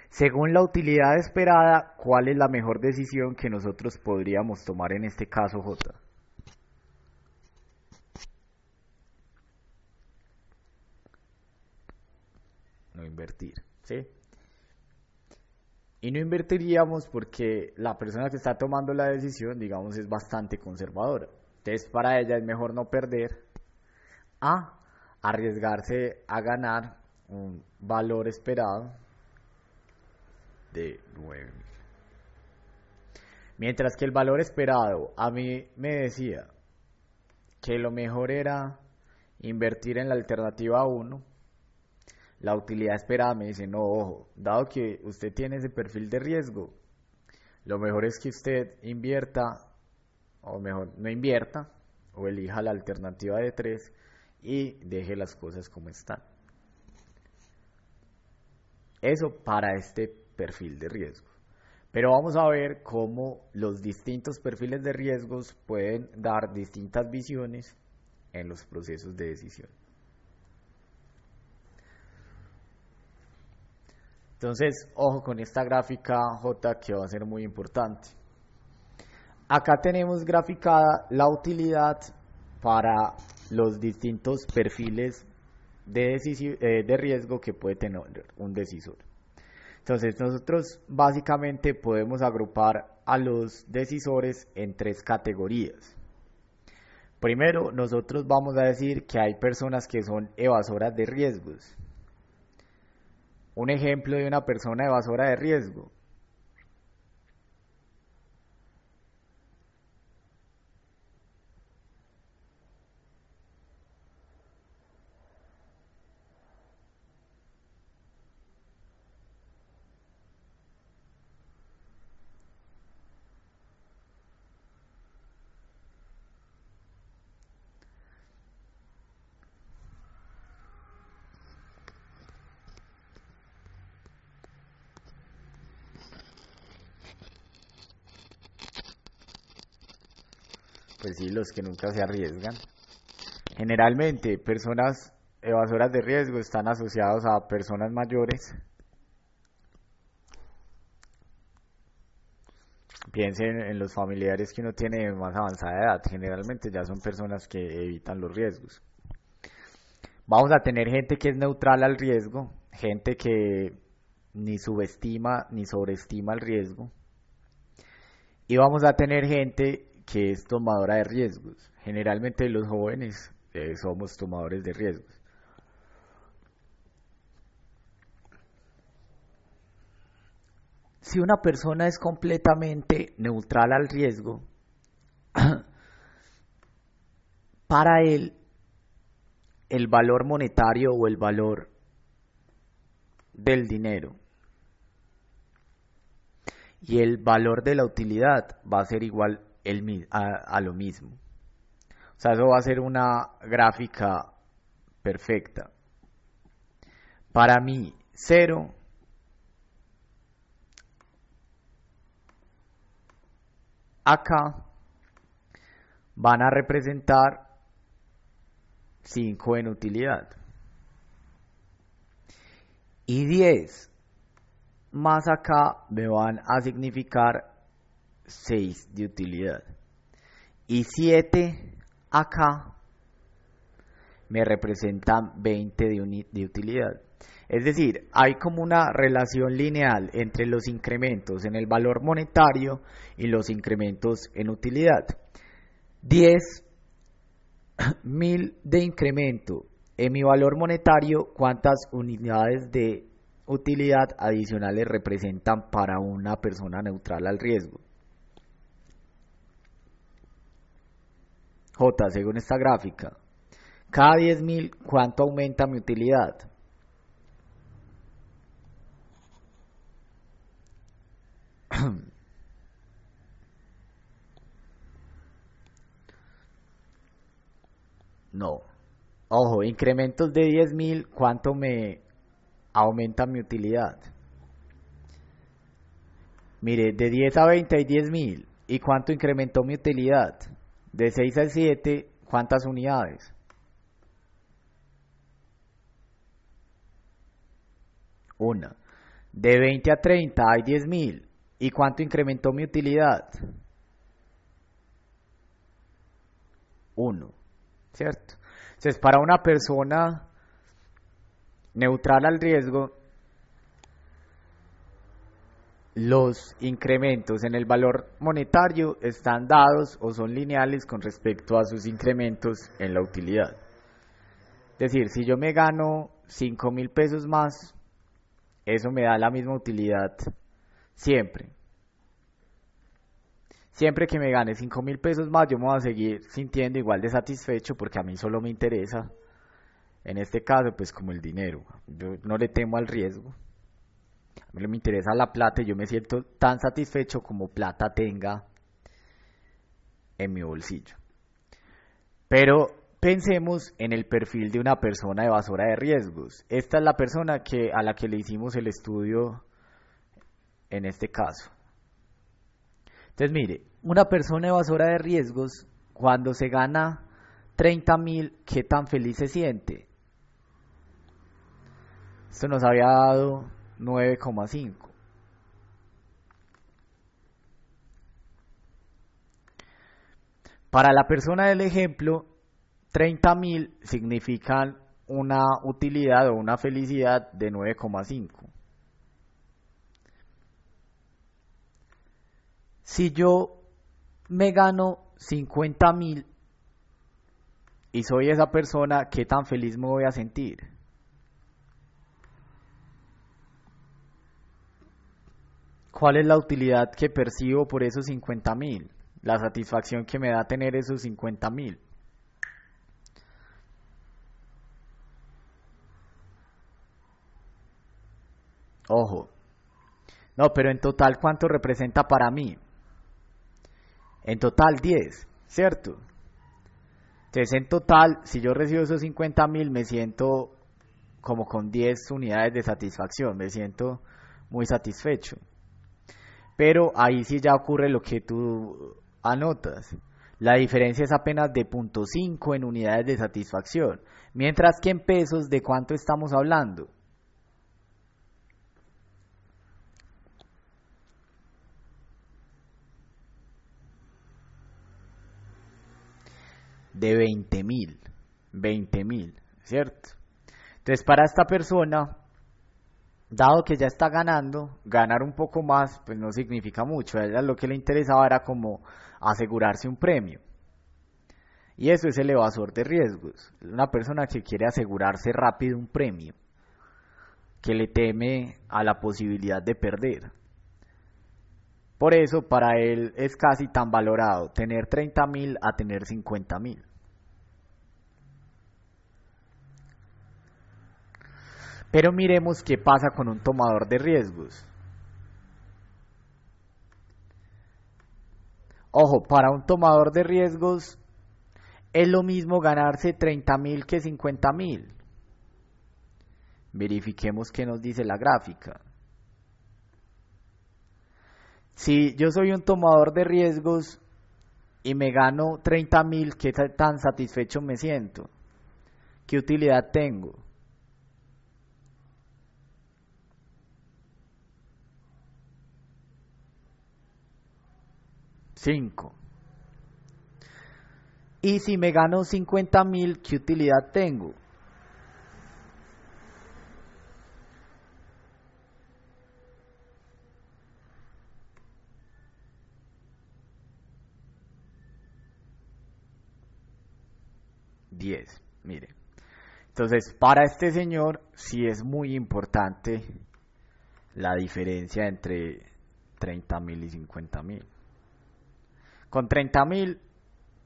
Según la utilidad esperada, ¿cuál es la mejor decisión que nosotros podríamos tomar en este caso, J? No invertir, ¿sí? Y no invertiríamos porque la persona que está tomando la decisión, digamos, es bastante conservadora. Entonces, para ella es mejor no perder a arriesgarse a ganar un valor esperado de 9.000. Mientras que el valor esperado a mí me decía que lo mejor era invertir en la alternativa 1, la utilidad esperada me dice, no, ojo, dado que usted tiene ese perfil de riesgo, lo mejor es que usted invierta, o mejor, no invierta, o elija la alternativa de 3 y deje las cosas como están. Eso para este perfil de riesgo. Pero vamos a ver cómo los distintos perfiles de riesgos pueden dar distintas visiones en los procesos de decisión. Entonces, ojo con esta gráfica J que va a ser muy importante. Acá tenemos graficada la utilidad para los distintos perfiles de riesgo que puede tener un decisor. Entonces, nosotros básicamente podemos agrupar a los decisores en tres categorías. Primero, nosotros vamos a decir que hay personas que son evasoras de riesgos. Un ejemplo de una persona evasora de riesgo. Pues sí, los que nunca se arriesgan. Generalmente, personas evasoras de riesgo están asociados a personas mayores. Piensen en los familiares que uno tiene más avanzada edad. Generalmente ya son personas que evitan los riesgos. Vamos a tener gente que es neutral al riesgo, gente que ni subestima ni sobreestima el riesgo. Y vamos a tener gente que es tomadora de riesgos. Generalmente los jóvenes somos tomadores de riesgos. Si una persona es completamente neutral al riesgo, para él el valor monetario o el valor del dinero y el valor de la utilidad va a ser igual a lo mismo. O sea, eso va a ser una gráfica perfecta. Para mí, 0 acá van a representar 5 en utilidad. Y 10 más acá me van a significar 6 de utilidad. Y 7 acá me representan 20 de utilidad. Es decir, hay como una relación lineal entre los incrementos en el valor monetario y los incrementos en utilidad. 10.000 de incremento en mi valor monetario, ¿cuántas unidades de utilidad adicionales representan para una persona neutral al riesgo? J, según esta gráfica, cada 10.000, ¿cuánto aumenta mi utilidad? No. Ojo, incrementos de 10.000, ¿cuánto me aumenta mi utilidad? Mire, de 10 a 20 hay 10.000. ¿Y cuánto incrementó mi utilidad? De 6 a 7, ¿cuántas unidades? Una. De 20 a 30 hay 10.000. ¿Y cuánto incrementó mi utilidad? 1. ¿Cierto? Entonces, para una persona neutral al riesgo, los incrementos en el valor monetario están dados o son lineales con respecto a sus incrementos en la utilidad. Es decir, si yo me gano 5.000 pesos más, eso me da la misma utilidad siempre. Siempre que me gane 5.000 pesos más, yo me voy a seguir sintiendo igual de satisfecho porque a mí solo me interesa, en este caso, pues como el dinero. Yo no le temo al riesgo. A mí me interesa la plata y yo me siento tan satisfecho como plata tenga en mi bolsillo. Pero pensemos en el perfil de una persona evasora de riesgos. Esta es la persona a la que le hicimos el estudio en este caso. Entonces, mire, una persona evasora de riesgos, cuando se gana 30.000, ¿qué tan feliz se siente? Esto nos había dado 9,5. Para la persona del ejemplo, 30.000 significan una utilidad o una felicidad de 9,5. Si yo me gano 50.000 y soy esa persona, ¿qué tan feliz me voy a sentir? ¿Cuál es la utilidad que percibo por esos 50.000? La satisfacción que me da tener esos 50.000. Ojo. No, pero en total, ¿cuánto representa para mí? En total 10, ¿cierto? Entonces en total, si yo recibo esos 50.000, me siento como con 10 unidades de satisfacción, me siento muy satisfecho. Pero ahí sí ya ocurre lo que tú anotas. La diferencia es apenas de 0,5 en unidades de satisfacción. Mientras que en pesos, ¿de cuánto estamos hablando? De 20.000. 20.000, ¿cierto? Entonces, para esta persona, dado que ya está ganando, ganar un poco más, pues no significa mucho. A ella lo que le interesaba era como asegurarse un premio. Y eso es el evasor de riesgos. Una persona que quiere asegurarse rápido un premio, que le teme a la posibilidad de perder. Por eso para él es casi tan valorado tener 30.000 a tener 50.000. Pero miremos qué pasa con un tomador de riesgos. Ojo, para un tomador de riesgos es lo mismo ganarse 30.000 que 50.000. Verifiquemos qué nos dice la gráfica. Si yo soy un tomador de riesgos y me gano 30.000, ¿qué tan satisfecho me siento? ¿Qué utilidad tengo? 5. Y si me gano 50.000, ¿qué utilidad tengo? 10. Mire. Entonces, para este señor sí es muy importante la diferencia entre 30.000 y 50.000. Con 30.000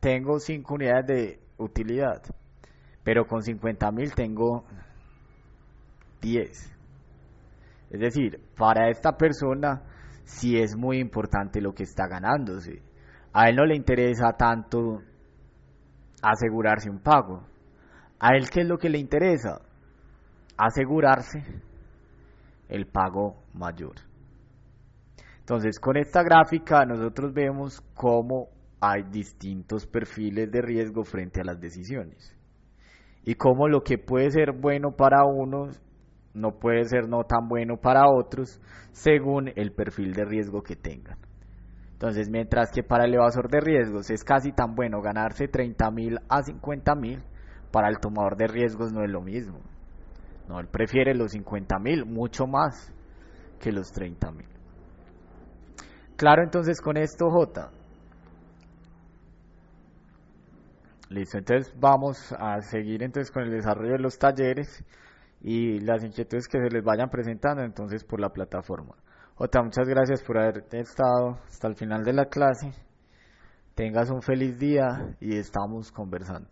tengo 5 unidades de utilidad, pero con 50.000 tengo 10. Es decir, para esta persona sí es muy importante lo que está ganándose. A él no le interesa tanto asegurarse un pago. A él, ¿qué es lo que le interesa? Asegurarse el pago mayor. Entonces, con esta gráfica nosotros vemos cómo hay distintos perfiles de riesgo frente a las decisiones. Y cómo lo que puede ser bueno para unos no puede ser no tan bueno para otros según el perfil de riesgo que tengan. Entonces, mientras que para el evasor de riesgos es casi tan bueno ganarse 30.000 a 50.000, para el tomador de riesgos no es lo mismo. No, él prefiere los 50.000 mucho más que los 30.000. Claro, entonces con esto, J. Listo, entonces vamos a seguir entonces con el desarrollo de los talleres y las inquietudes que se les vayan presentando entonces por la plataforma. J, muchas gracias por haber estado hasta el final de la clase. Tengas un feliz día y estamos conversando.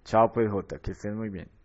Chao pues J, que estés muy bien.